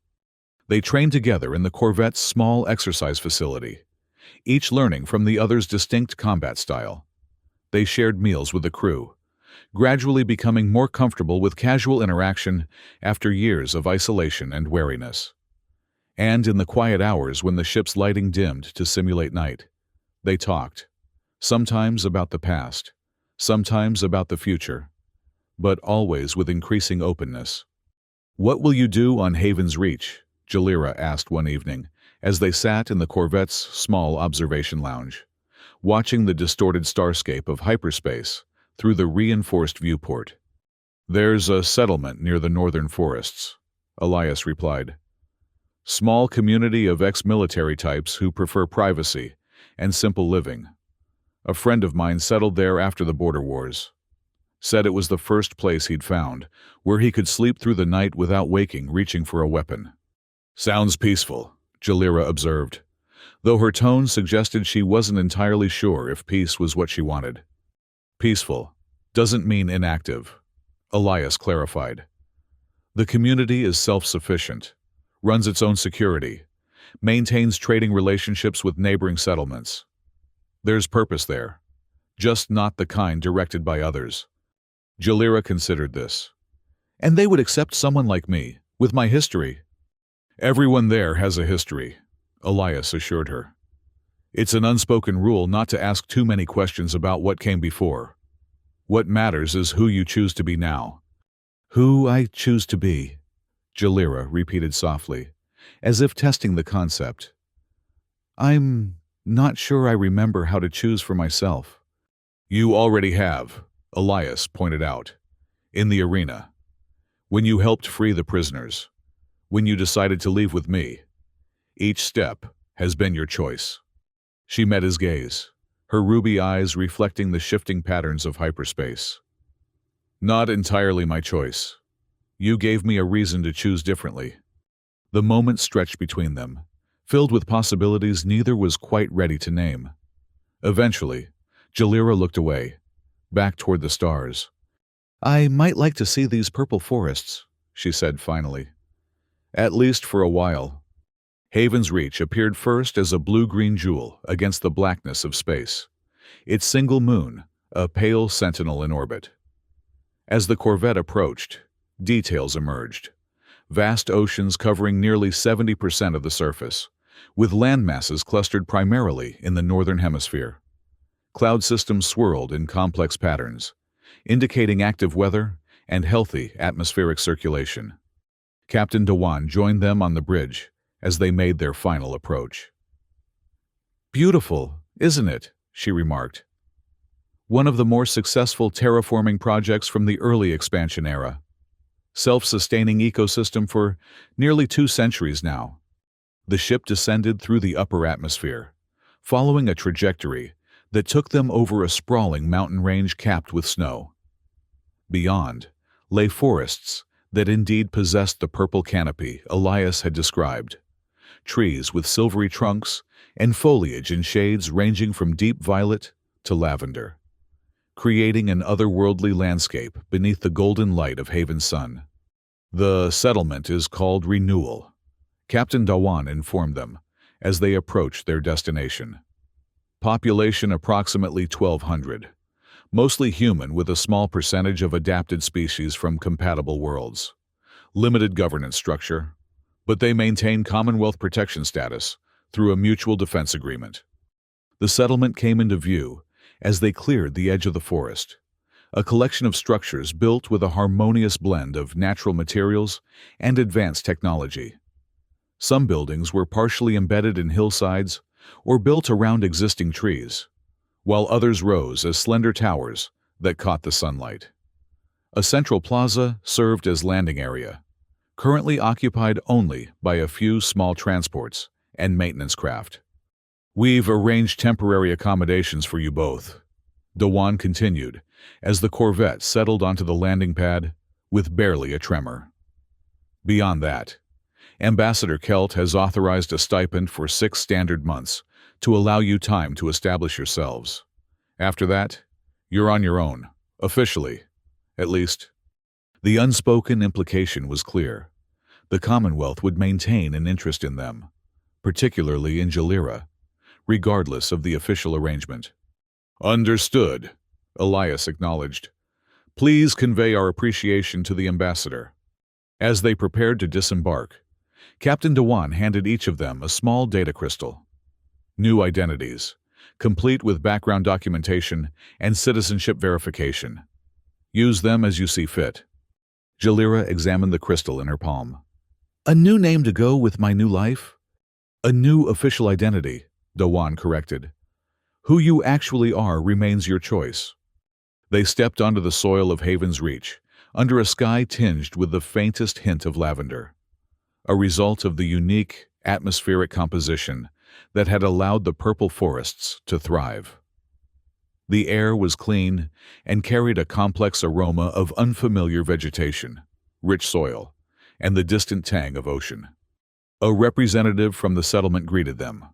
They trained together in the corvette's small exercise facility, each learning from the other's distinct combat style. They shared meals with the crew, gradually becoming more comfortable with casual interaction after years of isolation and wariness. And in the quiet hours when the ship's lighting dimmed to simulate night, they talked, sometimes about the past, sometimes about the future, but always with increasing openness. "What will you do on Haven's Reach?" Jalira asked one evening, as they sat in the corvette's small observation lounge, watching the distorted starscape of hyperspace through the reinforced viewport. "There's a settlement near the northern forests," Elias replied. "Small community of ex-military types who prefer privacy and simple living. A friend of mine settled there after the border wars. Said it was the first place he'd found, where he could sleep through the night without waking, reaching for a weapon." "Sounds peaceful," Jalira observed, though her tone suggested she wasn't entirely sure if peace was what she wanted. "Peaceful doesn't mean inactive," Elias clarified. "The community is self-sufficient, runs its own security, maintains trading relationships with neighboring settlements. There's purpose there, just not the kind directed by others." Jalira considered this. "And they would accept someone like me, with my history?" "Everyone there has a history," Elias assured her. "It's an unspoken rule not to ask too many questions about what came before. What matters is who you choose to be now." "Who I choose to be," Jalira repeated softly, as if testing the concept. "I'm not sure I remember how to choose for myself." "You already have," Elias pointed out, "in the arena. When you helped free the prisoners. When you decided to leave with me. Each step has been your choice." She met his gaze, her ruby eyes reflecting the shifting patterns of hyperspace. "Not entirely my choice. You gave me a reason to choose differently." The moment stretched between them, filled with possibilities neither was quite ready to name. Eventually, Jalira looked away, back toward the stars. "I might like to see these purple forests," she said finally. "At least for a while." Haven's Reach appeared first as a blue-green jewel against the blackness of space, its single moon a pale sentinel in orbit. As the corvette approached, details emerged. Vast oceans covering nearly 70% of the surface, with land masses clustered primarily in the northern hemisphere. Cloud systems swirled in complex patterns, indicating active weather and healthy atmospheric circulation. Captain Dewan joined them on the bridge as they made their final approach. "Beautiful, isn't it?" she remarked. "One of the more successful terraforming projects from the early expansion era. Self-sustaining ecosystem for nearly 2 centuries now." The ship descended through the upper atmosphere, following a trajectory that took them over a sprawling mountain range capped with snow. Beyond lay forests that indeed possessed the purple canopy Elias had described, trees with silvery trunks and foliage in shades ranging from deep violet to lavender, creating an otherworldly landscape beneath the golden light of Haven's sun. "The settlement is called Renewal," Captain Dewan informed them as they approached their destination. "Population approximately 1,200, Mostly human with a small percentage of adapted species from compatible worlds. Limited governance structure, but they maintain Commonwealth protection status through a mutual defense agreement. The settlement came into view as they cleared the edge of the forest, a collection of structures built with a harmonious blend of natural materials and advanced technology. Some buildings were partially embedded in hillsides or built around existing trees, while others rose as slender towers that caught the sunlight. A central plaza served as landing area, currently occupied only by a few small transports and maintenance craft. "We've arranged temporary accommodations for you both," Dewan continued as the Corvette settled onto the landing pad with barely a tremor. "Beyond that, Ambassador Kelt has authorized a stipend for 6 standard months to allow you time to establish yourselves. After that, you're on your own, officially, at least." The unspoken implication was clear. The Commonwealth would maintain an interest in them, particularly in Jalira, regardless of the official arrangement. "Understood," Elias acknowledged. "Please convey our appreciation to the ambassador." As they prepared to disembark, Captain Dewan handed each of them a small data crystal. New identities, complete with background documentation and citizenship verification. Use them as you see fit. Jalira examined the crystal in her palm. "A new name to go with my new life?" "A new official identity," Dewan corrected. "Who you actually are remains your choice." They stepped onto the soil of Haven's Reach, under a sky tinged with the faintest hint of lavender, a result of the unique atmospheric composition that had allowed the purple forests to thrive. The air was clean and carried a complex aroma of unfamiliar vegetation, rich soil, and the distant tang of ocean. A representative from the settlement greeted them,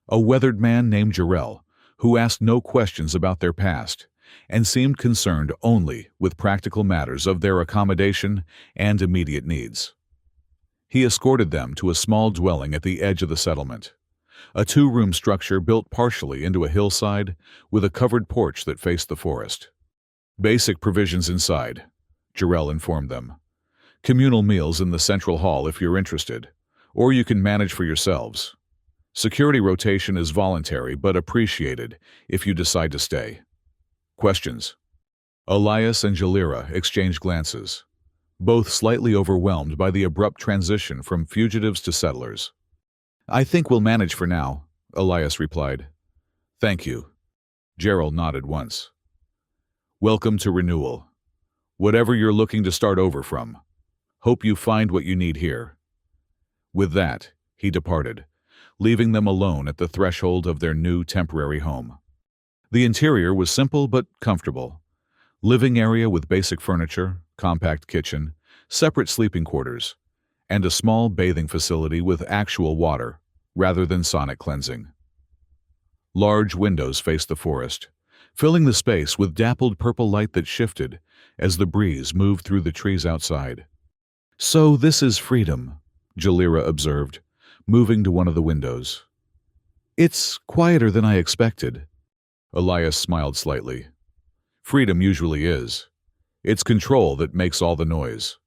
a weathered man named Jarrell, who asked no questions about their past and seemed concerned only with practical matters of their accommodation and immediate needs. He escorted them to a small dwelling at the edge of the settlement, a 2-room structure built partially into a hillside with a covered porch that faced the forest. "Basic provisions inside," Jarrell informed them. "Communal meals in the central hall if you're interested, or you can manage for yourselves. Security rotation is voluntary but appreciated if you decide to stay." "Questions?" Elias and Jalira exchanged glances, both slightly overwhelmed by the abrupt transition from fugitives to settlers. "I think we'll manage for now," Elias replied. "Thank you." Gerald nodded once. "Welcome to Renewal. Whatever you're looking to start over from, hope you find what you need here." With that, he departed, leaving them alone at the threshold of their new temporary home. The interior was simple but comfortable. Living area with basic furniture, compact kitchen, separate sleeping quarters, and a small bathing facility with actual water, rather than sonic cleansing. Large windows faced the forest, filling the space with dappled purple light that shifted as the breeze moved through the trees outside. "So this is freedom," Jalira observed, moving to one of the windows. "It's quieter than I expected." Elias smiled slightly. "Freedom usually is. It's control that makes all the noise."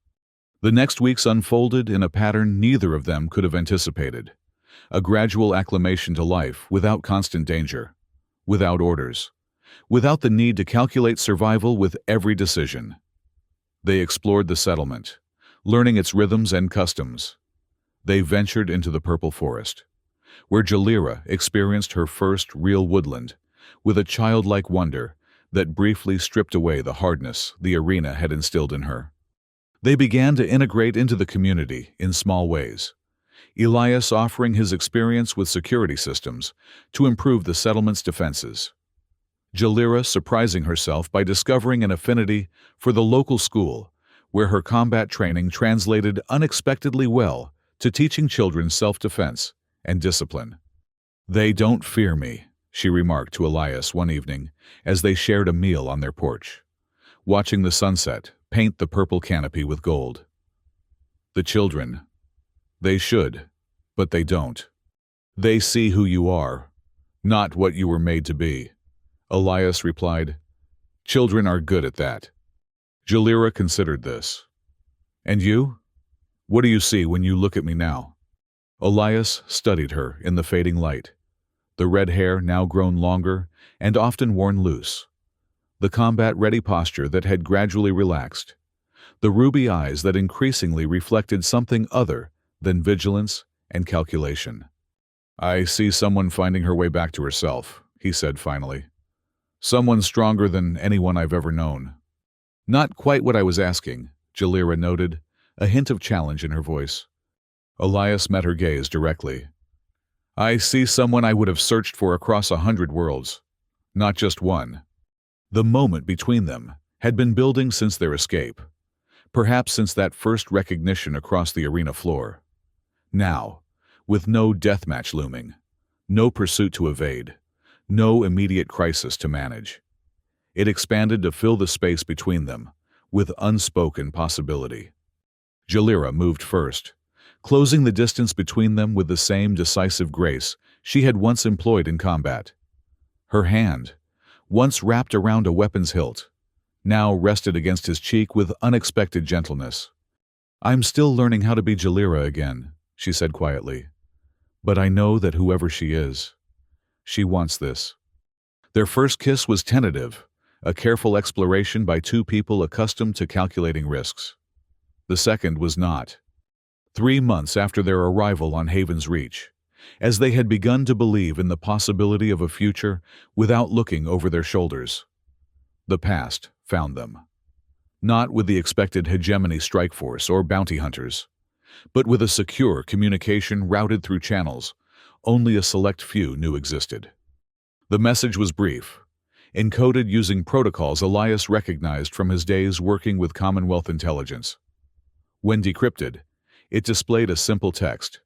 The next weeks unfolded in a pattern neither of them could have anticipated. A gradual acclimation to life without constant danger, without orders, without the need to calculate survival with every decision. They explored the settlement, learning its rhythms and customs. They ventured into the purple forest, where Jalira experienced her first real woodland, with a childlike wonder that briefly stripped away the hardness the arena had instilled in her. They began to integrate into the community in small ways, Elias offering his experience with security systems to improve the settlement's defenses. Jalira surprising herself by discovering an affinity for the local school, where her combat training translated unexpectedly well to teaching children self-defense and discipline. "They don't fear me," she remarked to Elias one evening as they shared a meal on their porch, watching the sunset paint the purple canopy with gold. "The children. They should, but they don't. They see who you are, not what you were made to be," Elias replied. Children are good at that. Jalira considered this. And you? What do you see when you look at me now? Elias studied her in the fading light. The red hair now grown longer and often worn loose. The combat-ready posture that had gradually relaxed. The ruby eyes that increasingly reflected something other than vigilance and calculation. I see someone finding her way back to herself, he said finally. Someone stronger than anyone I've ever known. Not quite what I was asking, Jalira noted, a hint of challenge in her voice. Elias met her gaze directly. I see someone I would have searched for across 100 worlds. Not just one. The moment between them had been building since their escape, perhaps since that first recognition across the arena floor. Now, with no deathmatch looming, no pursuit to evade, no immediate crisis to manage, it expanded to fill the space between them with unspoken possibility. Jalira moved first, closing the distance between them with the same decisive grace she had once employed in combat. Her hand, once wrapped around a weapon's hilt, now rested against his cheek with unexpected gentleness. I'm still learning how to be Jalira again, she said quietly. But I know that whoever she is, she wants this. Their first kiss was tentative, a careful exploration by two people accustomed to calculating risks. The second was not. 3 months after their arrival on Haven's Reach, as they had begun to believe in the possibility of a future without looking over their shoulders. The past found them. Not with the expected hegemony strike force or bounty hunters, but with a secure communication routed through channels only a select few knew existed. The message was brief, encoded using protocols Elias recognized from his days working with Commonwealth intelligence. When decrypted, it displayed a simple text.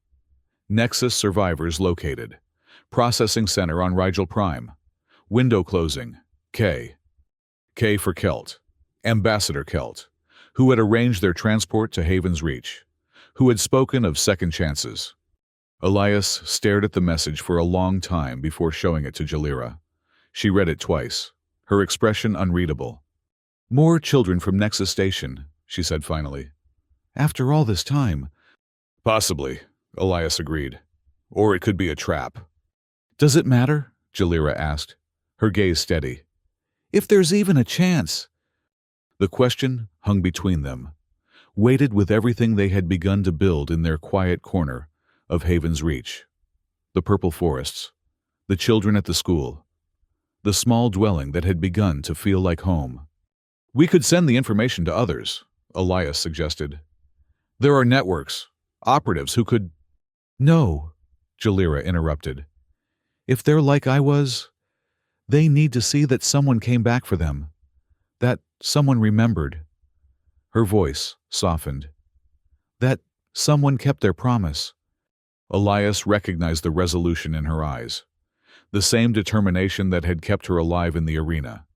Nexus survivors located. Processing center on Rigel Prime. Window closing. K. K for Kelt. Ambassador Kelt, who had arranged their transport to Haven's Reach, who had spoken of second chances. Elias stared at the message for a long time before showing it to Jalira. She read it twice, her expression unreadable. More children from Nexus Station, she said finally. After all this time. Possibly, Elias agreed. Or it could be a trap. Does it matter? Jalira asked, her gaze steady. If there's even a chance. The question hung between them, weighted with everything they had begun to build in their quiet corner of Haven's Reach. The purple forests, the children at the school, the small dwelling that had begun to feel like home. We could send the information to others, Elias suggested. There are networks, operatives who could... No, Jalira interrupted. If they're like I was, they need to see that someone came back for them, that someone remembered. Her voice softened. That someone kept their promise. Elias recognized the resolution in her eyes, the same determination that had kept her alive in the arena,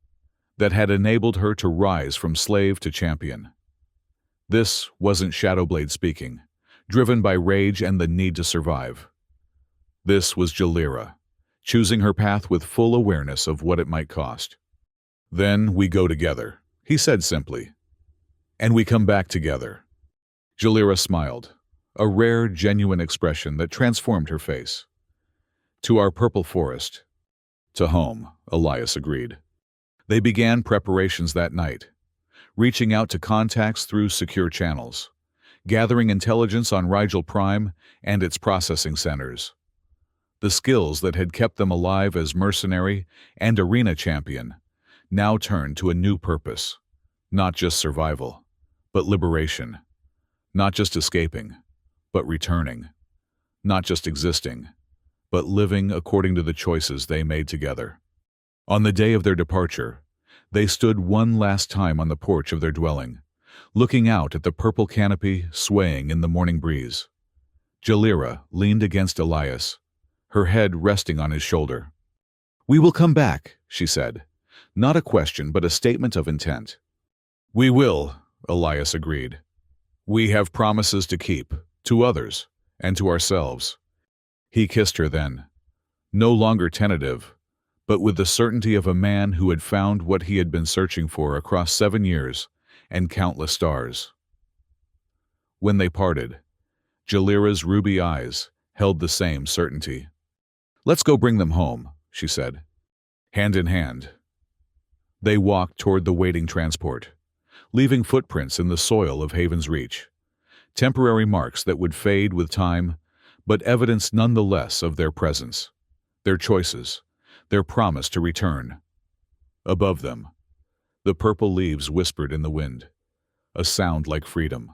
that had enabled her to rise from slave to champion. This wasn't Shadowblade speaking, driven by rage and the need to survive. This was Jalira, choosing her path with full awareness of what it might cost. Then we go together, he said simply. And we come back together. Jalira smiled, a rare, genuine expression that transformed her face. To our purple forest. To home, Elias agreed. They began preparations that night, reaching out to contacts through secure channels, gathering intelligence on Rigel Prime and its processing centers. The skills that had kept them alive as mercenary and arena champion now turned to a new purpose. Not just survival, but liberation. Not just escaping, but returning. Not just existing, but living according to the choices they made together. On the day of their departure, they stood one last time on the porch of their dwelling, looking out at the purple canopy swaying in the morning breeze. Jalira leaned against Elias, her head resting on his shoulder. We will come back, she said. Not a question, but a statement of intent. We will, Elias agreed. We have promises to keep, to others, and to ourselves. He kissed her then, no longer tentative, but with the certainty of a man who had found what he had been searching for across 7 years and countless stars. When they parted, Jalira's ruby eyes held the same certainty. "Let's go bring them home," she said. Hand in hand, they walked toward the waiting transport, leaving footprints in the soil of Haven's Reach, temporary marks that would fade with time, but evidence nonetheless of their presence, their choices, their promise to return. Above them, the purple leaves whispered in the wind, a sound like freedom.